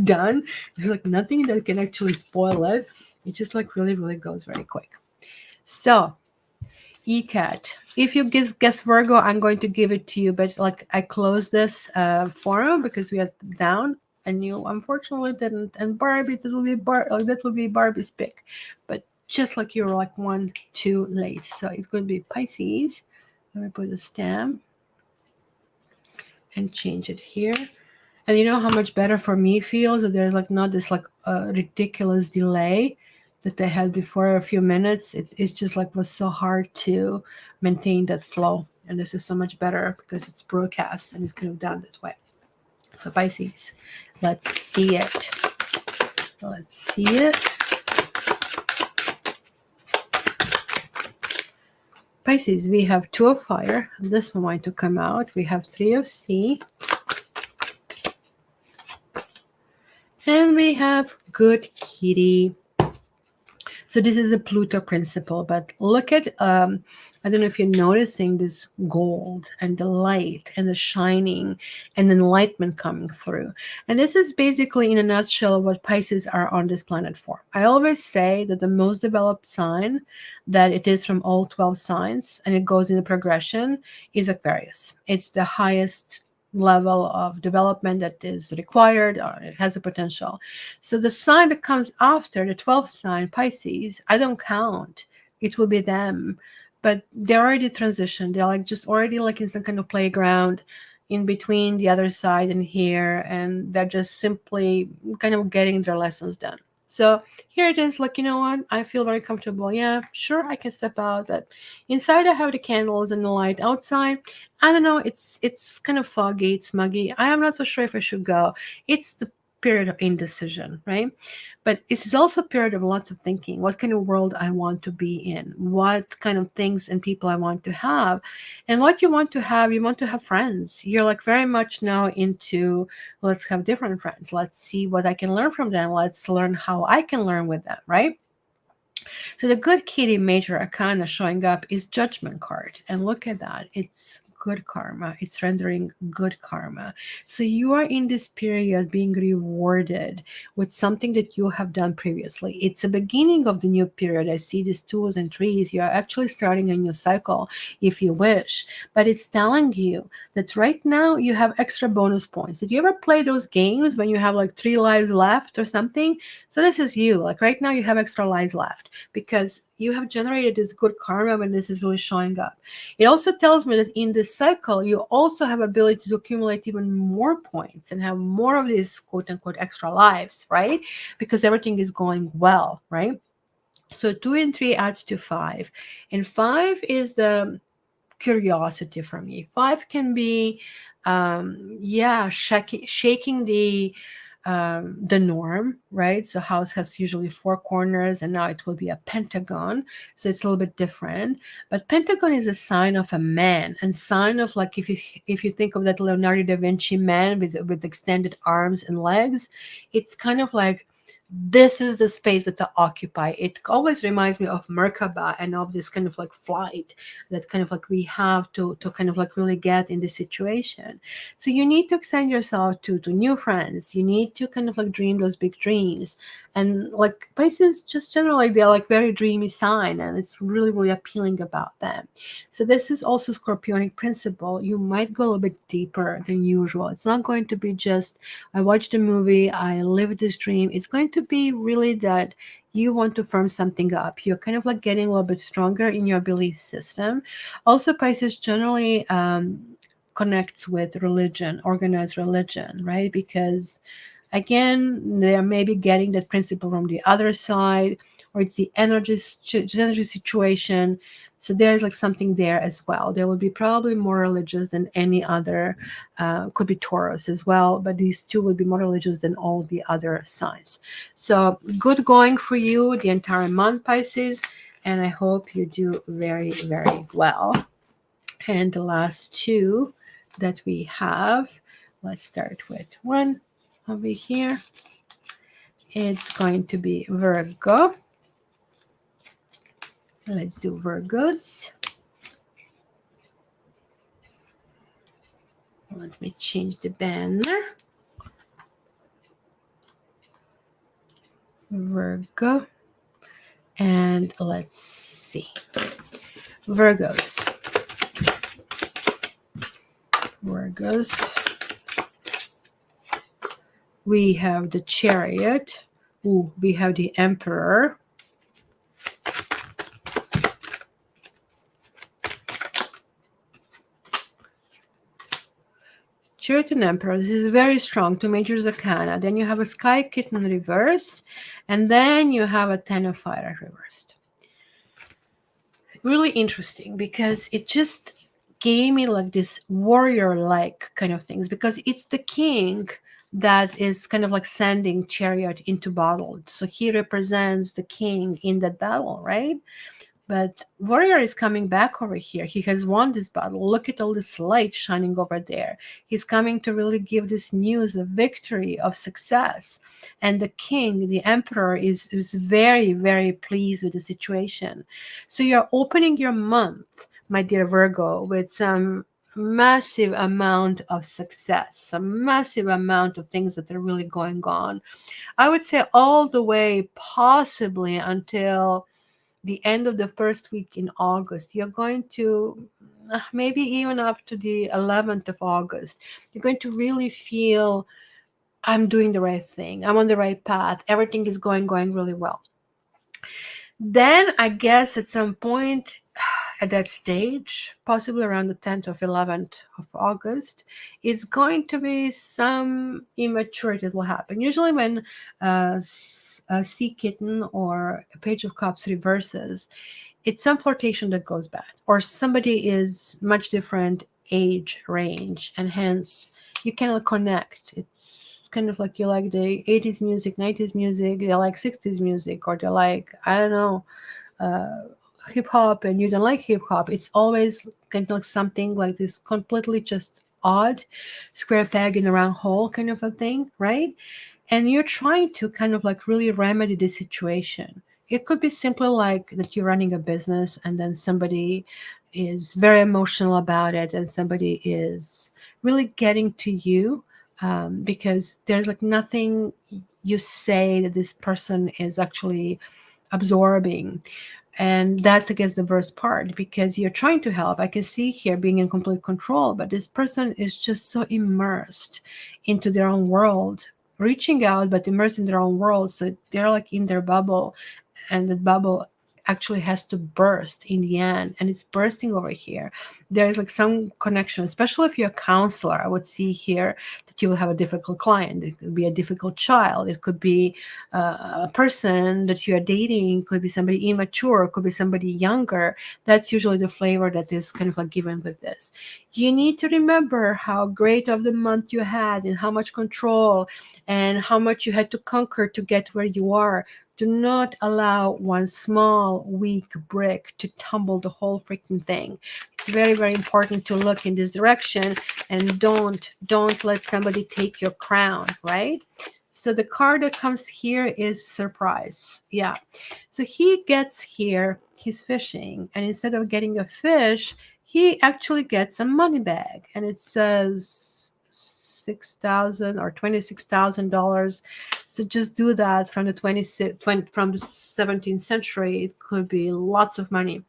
done, there's like nothing that can actually spoil it. It just like really, really goes very quick. So, ECAT, if you guess Virgo, I'm going to give it to you, but like I closed this forum because we are down, and you unfortunately didn't. And Barbie, that will be Barbie's pick, but just like you're like 1 too late. So it's going to be Pisces. Let me put a stamp and change it here. And you know how much better for me feels that there's like not this like ridiculous delay that I had before a few minutes. It's just like was so hard to maintain that flow. And this is so much better because it's broadcast and it's kind of done that way. So Pisces, let's see it. Let's see it. Pisces, we have 2 of fire. This one going to come out. We have 3 of sea. And we have good kitty. So this is a Pluto principle, but look at, I don't know if you're noticing this gold and the light and the shining and enlightenment coming through. And this is basically in a nutshell what Pisces are on this planet for. I always say that the most developed sign that it is from all 12 signs, and it goes in a progression, is Aquarius. It's the highest level of development that is required, or it has a potential. So the sign that comes after the 12th sign, Pisces, I don't count. It will be them, but they're already transitioned. They're like just already like in some kind of playground. in between the other side and here, and they're just simply kind of getting their lessons done. So here it is, like, you know what, I feel very comfortable. Yeah, sure, I can step out, but inside I have the candles and the light. Outside, I don't know, it's kind of foggy, it's muggy. I am not so sure if I should go. It's the period of indecision, right? But it is also a period of lots of thinking. What kind of world I want to be in? What kind of things and people I want to have? And what you want to have friends. You're like very much now into, let's have different friends. Let's see what I can learn from them. Let's learn how I can learn with them, right? So the good kitty major arcana showing up is Judgment card. And look at that. It's good karma. It's rendering good karma. So you are in this period being rewarded with something that you have done previously. It's a beginning of the new period. I see these twos and threes. You're actually starting a new cycle if you wish. But it's telling you that right now you have extra bonus points. Did you ever play those games when you have like 3 lives left or something? So this is you. Like right now you have extra lives left because you have generated this good karma when this is really showing up. It also tells me that in this cycle, you also have ability to accumulate even more points and have more of these quote unquote extra lives, right? Because everything is going well, right? So 2 and 3 adds to 5. And 5 is the curiosity for me. 5 can be, shaking the norm, right? So house has usually 4 corners, and now it will be a pentagon, so it's a little bit different. But pentagon is a sign of a man, and sign of, like, if you think of that Leonardo da Vinci man with extended arms and legs, it's kind of like this is the space that I occupy. It always reminds me of Merkaba and of this kind of like flight that kind of like we have to kind of like really get in this situation. So you need to extend yourself to new friends. You need to kind of like dream those big dreams. And like Pisces, just generally, they're like very dreamy sign, and it's really, really appealing about them. So this is also Scorpionic principle. You might go a little bit deeper than usual. It's not going to be just, I watched a movie, I lived this dream. It's going to be really that you want to firm something up. You're kind of like getting a little bit stronger in your belief system. Also, Pisces generally connects with religion, organized religion, right? Because again, they are maybe getting that principle from the other side, or it's the energy situation. So there's like something there as well. There will be probably more religious than any other. Could be Taurus as well, but these two will be more religious than all the other signs. So good going for you the entire month, Pisces, and I hope you do very, very well. And the last two that we have, let's start with one over here. It's going to be Virgo. Let's do Virgos. Let me change the banner. Virgo. And let's see. Virgos. We have the Chariot. Ooh, we have the Emperor. Chariot and Emperor. This is very strong. 2 major arcana. Then you have a Sky Kitten reversed. And then you have a Ten of Fire reversed. Really interesting because it just gave me like this warrior-like kind of things, because it's the king that is kind of like sending Chariot into battle. So he represents the king in that battle, right? But warrior is coming back over here. He has won this battle. Look at all this light shining over there. He's coming to really give this news of victory, of success. And the king, the emperor, is very, very pleased with the situation. So you're opening your month, my dear Virgo, with some massive amount of success, a massive amount of things that are really going on. I would say all the way possibly until the end of the first week in August. You're going to, maybe even up to the 11th of August, you're going to really feel, I'm doing the right thing. I'm on the right path. Everything is going really well. Then I guess at some point, at that stage, possibly around the 10th or 11th of August, it's going to be some immaturity that will happen. Usually when a sea kitten or a page of cups reverses, it's some flirtation that goes bad, or somebody is much different age range, and hence you cannot connect. It's kind of like you like the 80s music, 90s music, they like 60s music, or they like, I don't know, uh, hip hop, and you don't like hip hop. It's always kind of like something like this completely just odd square peg in a round hole kind of a thing, right? And you're trying to kind of like really remedy the situation. It could be simply like that you're running a business and then somebody is very emotional about it, and somebody is really getting to you, because there's like nothing you say that this person is actually absorbing. And that's, I guess, the worst part, because you're trying to help. I can see here being in complete control, but this person is just so immersed into their own world, reaching out, but immersed in their own world. So they're like in their bubble, and the bubble actually has to burst in the end, and it's bursting over here. There's like some connection, especially if you're a counselor. I would see here that you will have a difficult client. It could be a difficult child. It could be a person that you are dating. It could be somebody immature. It could be somebody younger. That's usually the flavor that is kind of like given with this. You need to remember how great of the month you had, and how much control and how much you had to conquer to get where you are. Do not allow one small, weak brick to tumble the whole freaking thing. It's very, very important to look in this direction, and don't let somebody take your crown, right? So the card that comes here is surprise. Yeah. So he gets here, he's fishing, and instead of getting a fish, he actually gets a money bag, and it says $6,000 or $26,000. So just do that from the 17th century. It could be lots of money.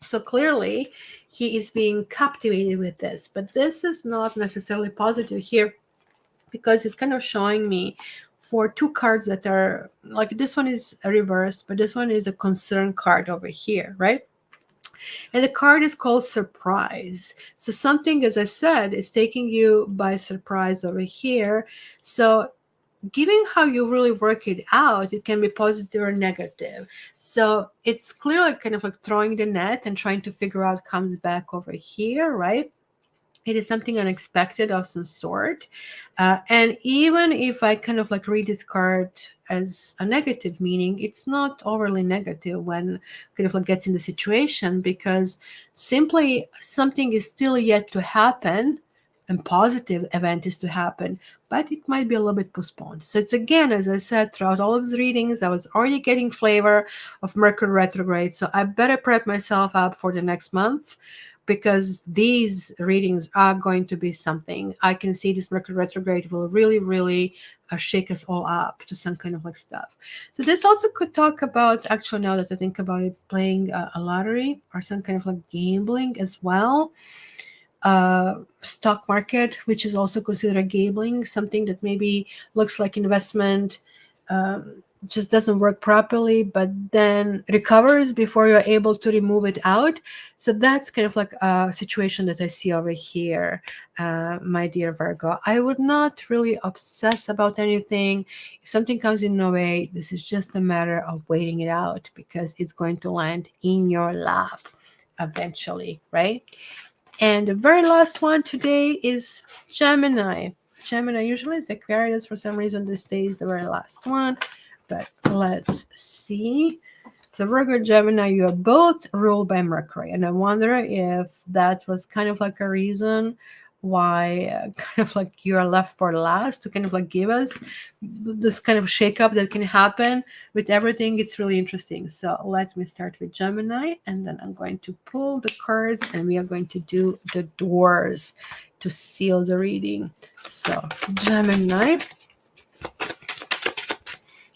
So clearly he is being captivated with this, but this is not necessarily positive here, because it's kind of showing me for two cards that are like, this one is a reverse, but this one is a concern card over here, right? And the card is called surprise. So something, as I said, is taking you by surprise over here. So given how you really work it out, it can be positive or negative. So it's clearly kind of like throwing the net and trying to figure out comes back over here, right? It is something unexpected of some sort. And even if I kind of like read this card as a negative meaning, it's not overly negative when kind of like gets in the situation, because simply something is still yet to happen, and positive event is to happen, but it might be a little bit postponed. So it's, again, as I said, throughout all of these readings, I was already getting flavor of Mercury retrograde. So I better prep myself up for the next month, because these readings are going to be something. I can see this Mercury retrograde will really, really shake us all up to some kind of like stuff. So this also could talk about, actually, now that I think about it, playing a lottery or some kind of like gambling as well. Stock market, which is also considered gambling, something that maybe looks like investment, just doesn't work properly, but then recovers before you're able to remove it out. So that's kind of like a situation that I see over here, my dear Virgo. I would not really obsess about anything. If something comes in your way, this is just a matter of waiting it out, because it's going to land in your lap eventually, right? And the very last one today is Gemini. Gemini usually is Aquarius. For some reason, this day is the very last one. But let's see. So Virgo, Gemini, you are both ruled by Mercury. And I wonder if that was kind of like a reason why kind of like you are left for last, to kind of like give us this kind of shakeup that can happen with everything. It's really interesting. So let me start with Gemini, and then I'm going to pull the cards, and we are going to do the doors to seal the reading. So Gemini,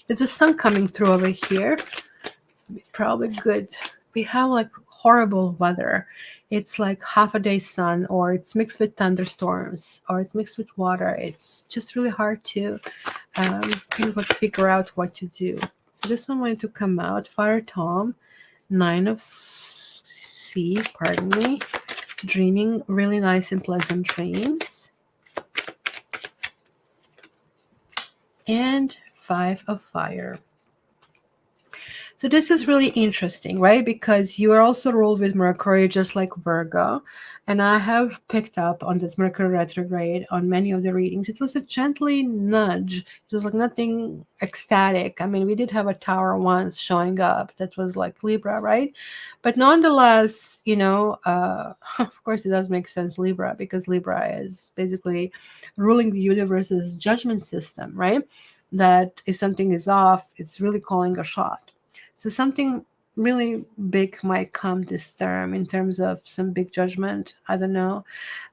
with the sun coming through over here, probably good. We have like horrible weather. It's like half a day sun, or it's mixed with thunderstorms, or it's mixed with water. It's just really hard to kind of like figure out what to do. So this one wanted to come out. Fire Tom, 9 of Sea, pardon me, dreaming really nice and pleasant dreams. And 5 of Fire. So this is really interesting, right? Because you are also ruled with Mercury, just like Virgo. And I have picked up on this Mercury retrograde on many of the readings. It was a gently nudge. It was like nothing ecstatic. I mean, we did have a tower once showing up that was like Libra, right? But nonetheless, of course, it does make sense, Libra, because Libra is basically ruling the universe's judgment system, right? That if something is off, it's really calling a shot. So something really big might come this term in terms of some big judgment. I don't know.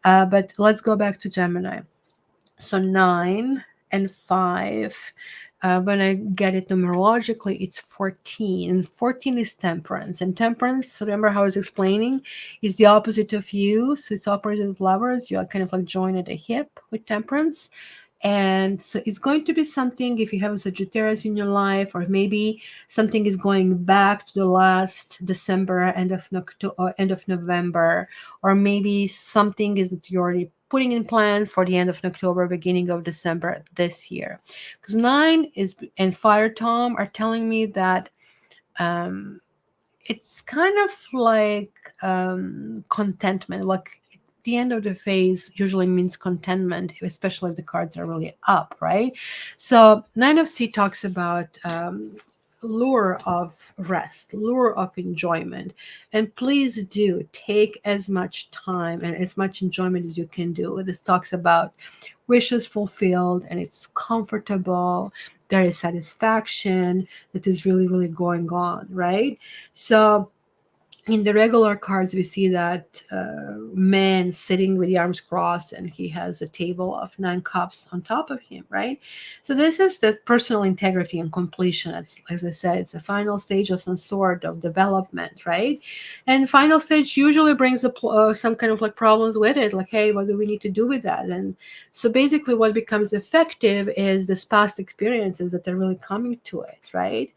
But let's go back to Gemini. So 9 and 5. When I get it numerologically, it's 14. And 14 is temperance. And temperance, so remember how I was explaining, is the opposite of you. So it's opposite of lovers. You are kind of like joined at the hip with temperance. And so it's going to be something, if you have a Sagittarius in your life, or maybe something is going back to the last December, end of November, or maybe something is that you're already putting in plans for the end of October, beginning of December this year. Because 9 is and Fire Tom are telling me that it's kind of like contentment, like the end of the phase usually means contentment, especially if the cards are really up, right? So 9 of Sea talks about lure of rest, lure of enjoyment. And please do take as much time and as much enjoyment as you can do. This talks about wishes fulfilled and it's comfortable. There is satisfaction that is really, really going on, right? So in the regular cards, we see that man sitting with the arms crossed, and he has a table of 9 cups on top of him, right? So this is the personal integrity and completion. As I said, it's a final stage of some sort of development, right? And final stage usually brings some kind of like problems with it, like, hey, what do we need to do with that? And so basically what becomes effective is this past experiences that are really coming to it, right?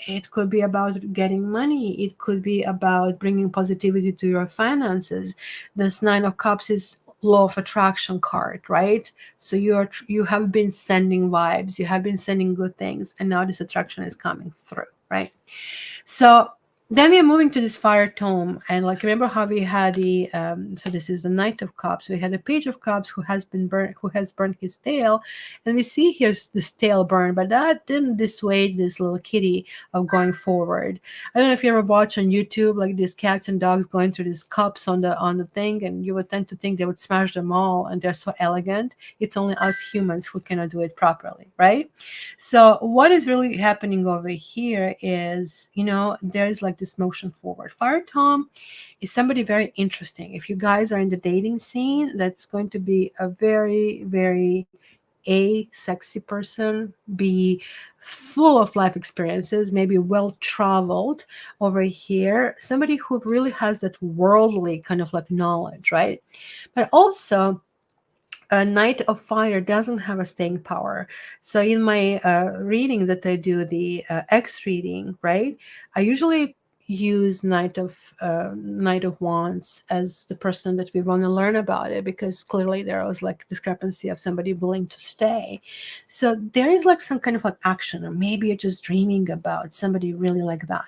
It could be about getting money. It could be about bringing positivity to your finances. This 9 of Cups is law of attraction card, right? So you have been sending vibes, you have been sending good things, and now this attraction is coming through, right? So then we are moving to this Fire Tome, and like remember how we had the so this is the Knight of Cups. We had a Page of Cups who has burned his tail, and we see here's this tail burn, but that didn't dissuade this little kitty of going forward. I don't know if you ever watch on YouTube like these cats and dogs going through these cups on the thing, and you would tend to think they would smash them all, and they're so elegant. It's only us humans who cannot do it properly, right? So what is really happening over here is, there's like this motion forward. Fire Tom is somebody very interesting. If you guys are in the dating scene, that's going to be a very, very sexy person, be full of life experiences, maybe well traveled over here, somebody who really has that worldly kind of like knowledge, right? But also a Knight of Fire doesn't have a staying power. So in my reading that I do, the X reading, right, I usually use Knight of Wands as the person that we want to learn about it, because clearly there was like discrepancy of somebody willing to stay. So there is like some kind of like action, or maybe you're just dreaming about somebody really like that.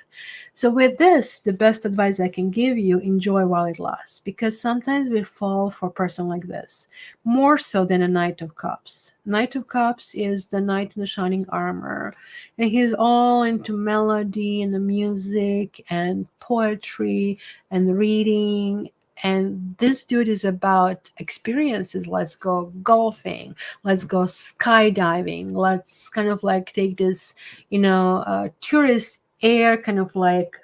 So with this, the best advice I can give you, enjoy while it lasts, because sometimes we fall for a person like this, more so than a Knight of Cups. Knight of Cups is the knight in the shining armor, and he's all into melody and the music and poetry and reading. And this dude is about experiences. Let's go golfing. Let's go skydiving. Let's kind of like take this, tourist air kind of like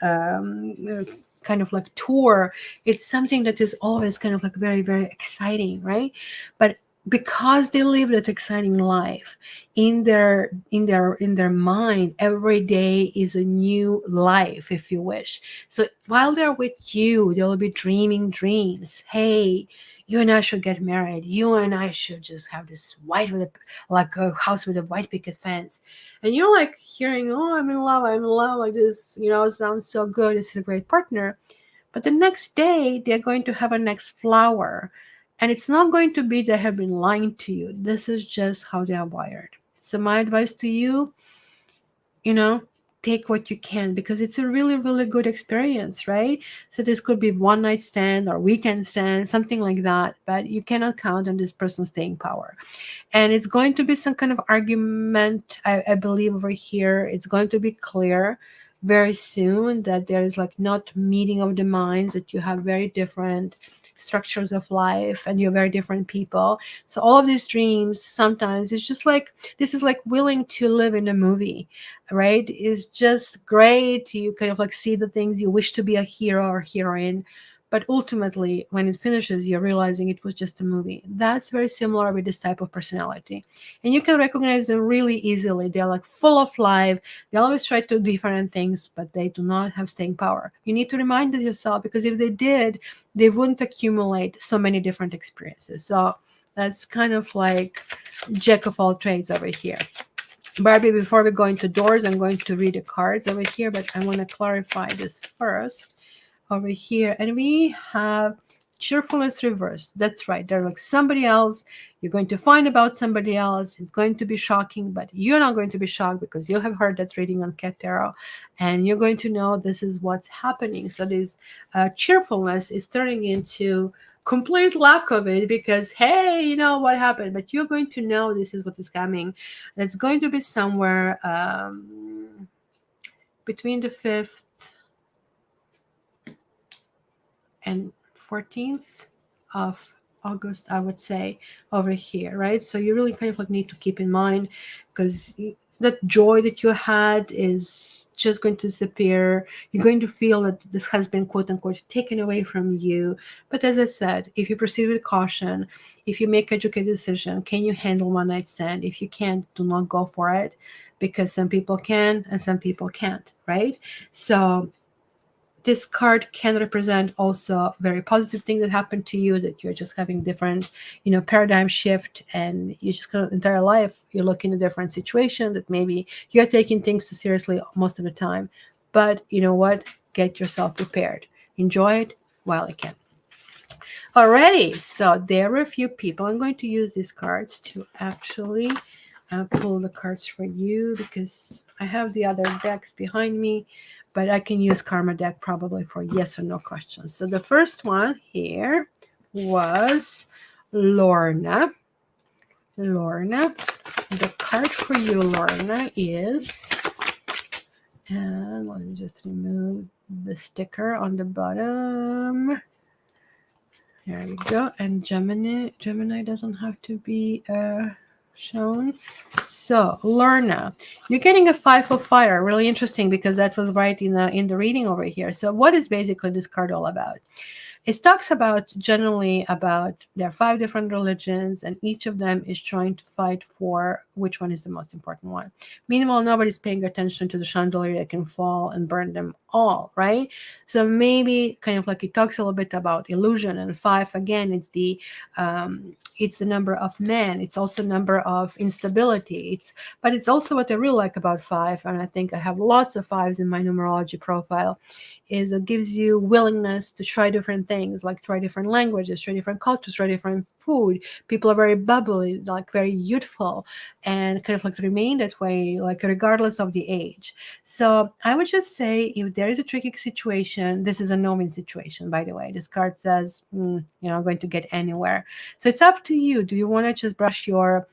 tour. It's something that is always kind of like very, very exciting, right? But because they live that exciting life in their mind, every day is a new life, if you wish. So while they're with you, they'll be dreaming dreams. Hey, you and I should get married. You and I should just have this white with a, like a house with a white picket fence. And you're like hearing, oh, I'm in love, like this, sounds so good. This is a great partner. But the next day, they're going to have a next flower. And it's not going to be they have been lying to you. This is just how they are wired. So, my advice to you, you know, take what you can because it's a really, really good experience, right? So, this could be one night stand or weekend stand, something like that. But you cannot count on this person's staying power. And it's going to be some kind of argument, I believe, over here. It's going to be clear very soon that there is like not meeting of the minds, that you have very different structures of life and you're very different people. So all of these dreams sometimes it's just like this is like willing to live in a movie, right? It's just great. You kind of like see the things you wish to be a hero or heroine, but ultimately, when it finishes, you're realizing it was just a movie. That's very similar with this type of personality. And you can recognize them really easily. They're like full of life. They always try to do different things, but they do not have staying power. You need to remind yourself because if they did, they wouldn't accumulate so many different experiences. So that's kind of like jack of all trades over here. Barbie, before we go into doors, I'm going to read the cards over here, but I want to clarify this first over here. And we have cheerfulness reversed. That's right. They're like somebody else. You're going to find about somebody else. It's going to be shocking, but you're not going to be shocked because you have heard that reading on Cat Tarot and you're going to know this is what's happening. So this cheerfulness is turning into complete lack of it because, hey, you know what happened, but you're going to know this is what is coming. It's going to be somewhere between the 5th and 14th of August, I would say, over here, right? So you really kind of like need to keep in mind because that joy that you had is just going to disappear. You're going to feel that this has been quote unquote taken away from you. But as I said, if you proceed with caution, if you make educated decision, can you handle one night stand? If you can't, do not go for it because some people can and some people can't, right? So this card can represent also very positive thing that happened to you, that you're just having different, paradigm shift, and you just kind of entire life you look in a different situation that maybe you're taking things too seriously most of the time. But you know what? Get yourself prepared. Enjoy it while it can. Alrighty, so there are a few people. I'm going to use these cards to actually pull the cards for you because I have the other decks behind me, but I can use Karma deck probably for yes or no questions. So the first one here was Lorna. Lorna, the card for you, Lorna, is, and let me just remove the sticker on the bottom. There we go. And Gemini doesn't have to be shown. So Lorna, you're getting a 5 of fire. Really interesting because that was right in the reading over here. So what is basically this card all about? It talks about generally about there are 5 different religions and each of them is trying to fight for which one is the most important one. Meanwhile, nobody's paying attention to the chandelier that can fall and burn them all, right? So maybe kind of like it talks a little bit about illusion, and 5 again, it's the number of men. It's also number of instability. But it's also what I really like about 5, and I think I have lots of 5s in my numerology profile, is it gives you willingness to try different things, like try different languages, try different cultures, try different food. People are very bubbly, like very youthful, and kind of like remain that way, like regardless of the age. So I would just say if there is a tricky situation, this is a no-win situation, by the way. This card says, you're not going to get anywhere. So it's up to you. Do you want to just brush your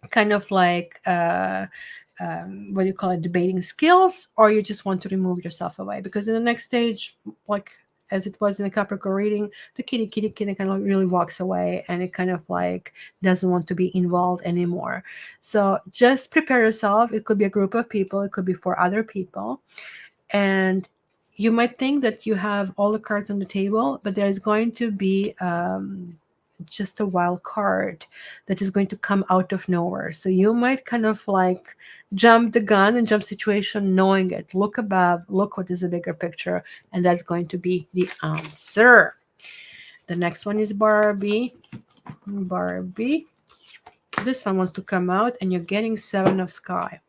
kind of like what do you call it, debating skills, or you just want to remove yourself away? Because in the next stage, like as it was in the Capricorn reading, the kitty kind of really walks away and it kind of like doesn't want to be involved anymore. So just prepare yourself. It could be a group of people, it could be 4 other people, and you might think that you have all the cards on the table, but there is going to be just a wild card that is going to come out of nowhere. So you might kind of like jump the gun and jump situation knowing it. Look above, look what is a bigger picture, and that's going to be the answer. The next one is Barbie. Barbie. This one wants to come out, and you're getting Seven of Sky.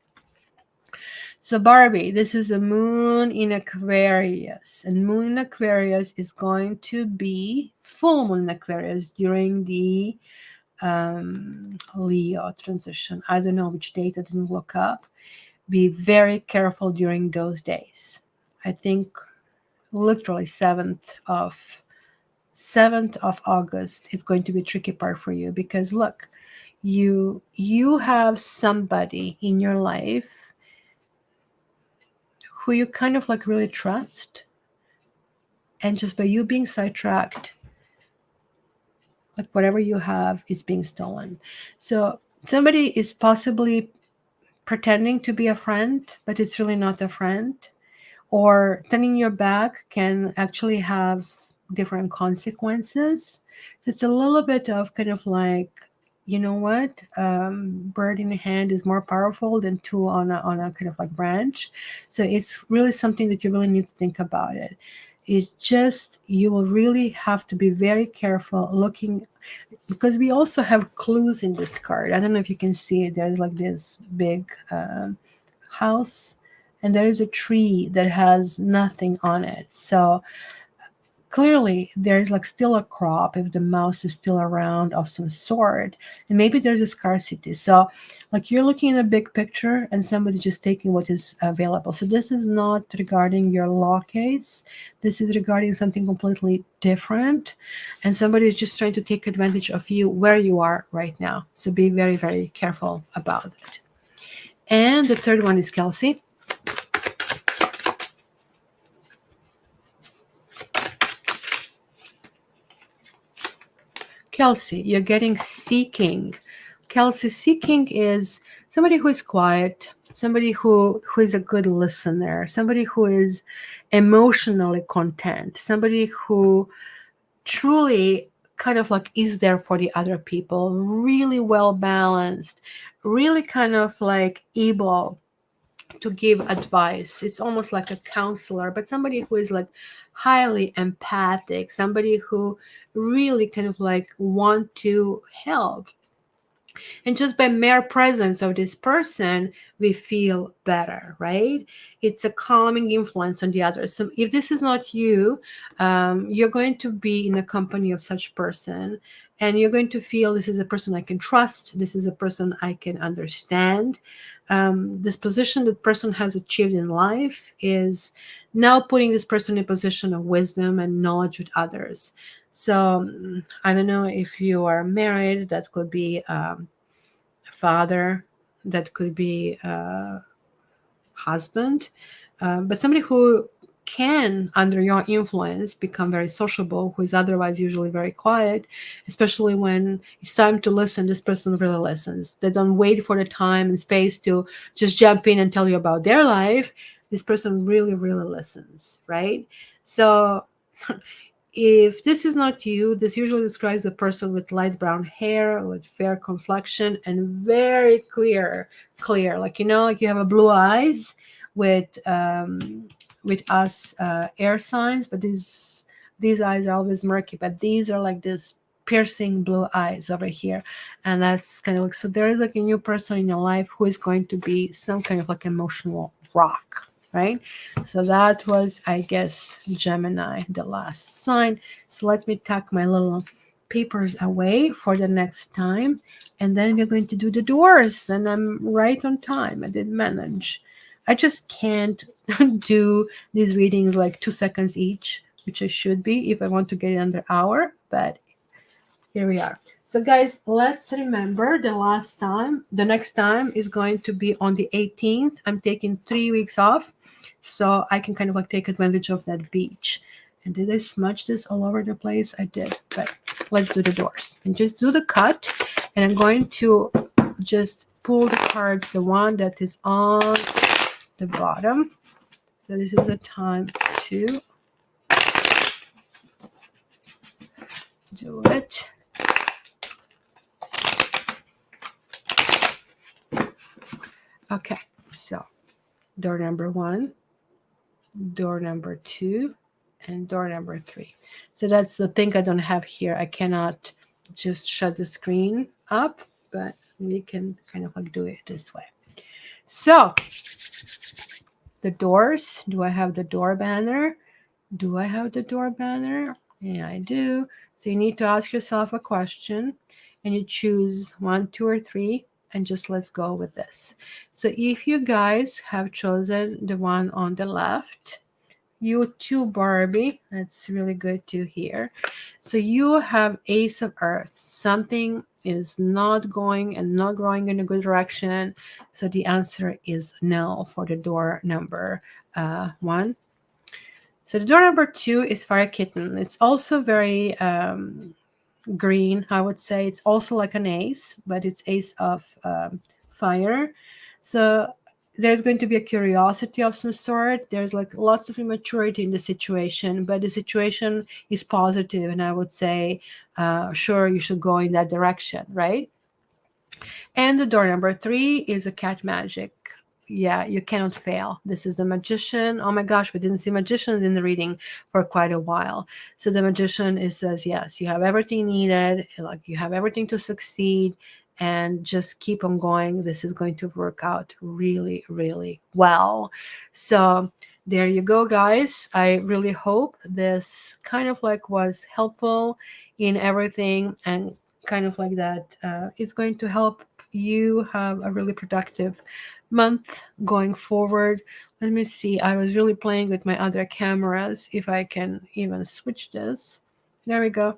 So Barbie, this is a moon in Aquarius, and moon in Aquarius is going to be full moon in Aquarius during the Leo transition. I don't know which date, I didn't look up. Be very careful during those days. I think literally 7th of August is going to be a tricky part for you, because look, you have somebody in your life who you kind of like really trust, and just by you being sidetracked, like whatever you have is being stolen. So somebody is possibly pretending to be a friend, but it's really not a friend, or turning your back can actually have different consequences. So it's a little bit of kind of like, you know what, bird in the hand is more powerful than two on a kind of like branch. So it's really something that you really need to think about it. It's just, you will really have to be very careful looking, because we also have clues in this card. I don't know if you can see it. There's like this big house, and there is a tree that has nothing on it. So clearly there's like still a crop, if the mouse is still around, of some sort, and maybe there's a scarcity. So like you're looking at a big picture and somebody's just taking what is available. So this is not regarding your law case, this is regarding something completely different, and somebody is just trying to take advantage of you where you are right now. So be very, very careful about it. And the third one is Kelsey. Kelsey, you're getting seeking. Kelsey, seeking is somebody who is quiet, somebody who is a good listener, somebody who is emotionally content, somebody who truly kind of like is there for the other people, really well balanced, really kind of like able to give advice. It's almost like a counselor, but somebody who is like highly empathic, somebody who really kind of like want to help. And just by mere presence of this person, we feel better, right? It's a calming influence on the others. So if this is not you, you're going to be in the company of such person, and you're going to feel this is a person I can trust. This is a person I can understand. This position that person has achieved in life is now putting this person in a position of wisdom and knowledge with others. So I don't know if you are married, that could be father, that could be husband, but somebody who can, under your influence, become very sociable, who is otherwise usually very quiet, especially when it's time to listen. This person really listens. They don't wait for the time and space to just jump in and tell you about their life. This person really, really listens, right? So if this is not you, this usually describes a person with light brown hair, with fair complexion, and very clear, like, you know, like you have a blue eyes with us air signs, but these eyes are always murky, but these are like this piercing blue eyes over here. And that's kind of like, so there is like a new person in your life who is going to be some kind of like emotional rock, right? So that was, I guess, Gemini, the last sign. So let me tuck my little papers away for the next time, and then we're going to do the doors. And I'm right on time. I did manage. I just can't do these readings like 2 seconds each, which I should be if I want to get it under hour, but here we are. So guys, let's remember the next time is going to be on the 18th. I'm taking 3 weeks off, so I can kind of like take advantage of that beach. And did I smudge this all over the place? I did, but let's do the doors and just do the cut. And I'm going to just pull the cards, the one that is on the bottom. So this is a time to do it. Okay, so door number 1, door number 2, and door number 3. So that's the thing I don't have here. I cannot just shut the screen up, but we can kind of like do it this way. So the doors, do I have the door banner? Do I have the door banner? Yeah, I do. So you need to ask yourself a question and you choose 1, 2, or 3, and just let's go with this. So if you guys have chosen the one on the left, you too, Barbie, that's really good to hear. So you have Ace of Earth. Something is not going and not growing in a good direction. So the answer is no for the door number 1. So the door number 2 is Fire Kitten. It's also very green, I would say. It's also like an ace, but it's ace of fire. So there's going to be a curiosity of some sort. There's like lots of immaturity in the situation, but the situation is positive, and I would say, sure, you should go in that direction, right? And the door number 3 is a cat magic. Yeah, you cannot fail. This is the magician. Oh my gosh, we didn't see magicians in the reading for quite a while. So the magician says, yes, you have everything needed, like you have everything to succeed, and just keep on going. This is going to work out really, really well. So there you go, guys. I really hope this kind of like was helpful in everything, and kind of like that it's going to help you have a really productive month going forward. Let me see. I was really playing with my other cameras, if I can even switch this. There we go.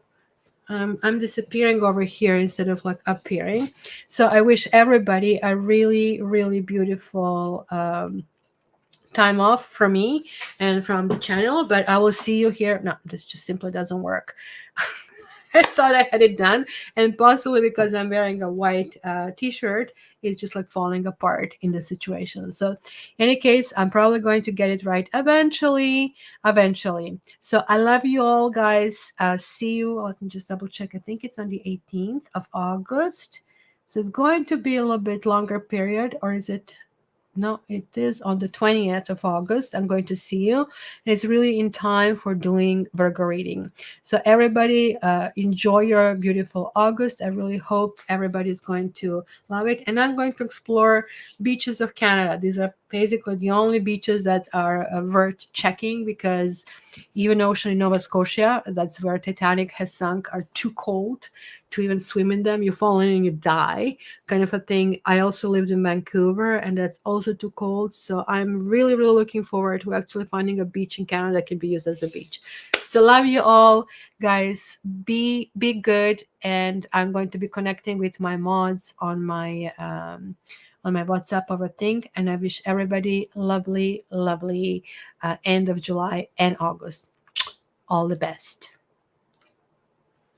I'm disappearing over here instead of like appearing. So I wish everybody a really, really beautiful time off from me and from the channel, but I will see you here. No, this just simply doesn't work. I thought I had it done, and possibly because I'm wearing a white t-shirt, it's just like falling apart in the situation. So in any case, I'm probably going to get it right eventually. So I love you all, guys. See you. Let me just double check. I think it's on the 18th of August. So it's going to be a little bit longer period, or is it? No, it is on the 20th of August. I'm going to see you. And it's really in time for doing Virgo reading. So everybody enjoy your beautiful August. I really hope everybody's going to love it. And I'm going to explore beaches of Canada. These are basically the only beaches that are worth checking, because even ocean in Nova Scotia, that's where Titanic has sunk, are too cold to even swim in them. You fall in and you die, kind of a thing. I also lived in Vancouver, and that's also too cold. So I'm really, really looking forward to actually finding a beach in Canada that can be used as a beach. So love you all, guys. Be good, and I'm going to be connecting with my mods on my WhatsApp over thing. And I wish everybody lovely, lovely end of July and August. All the best.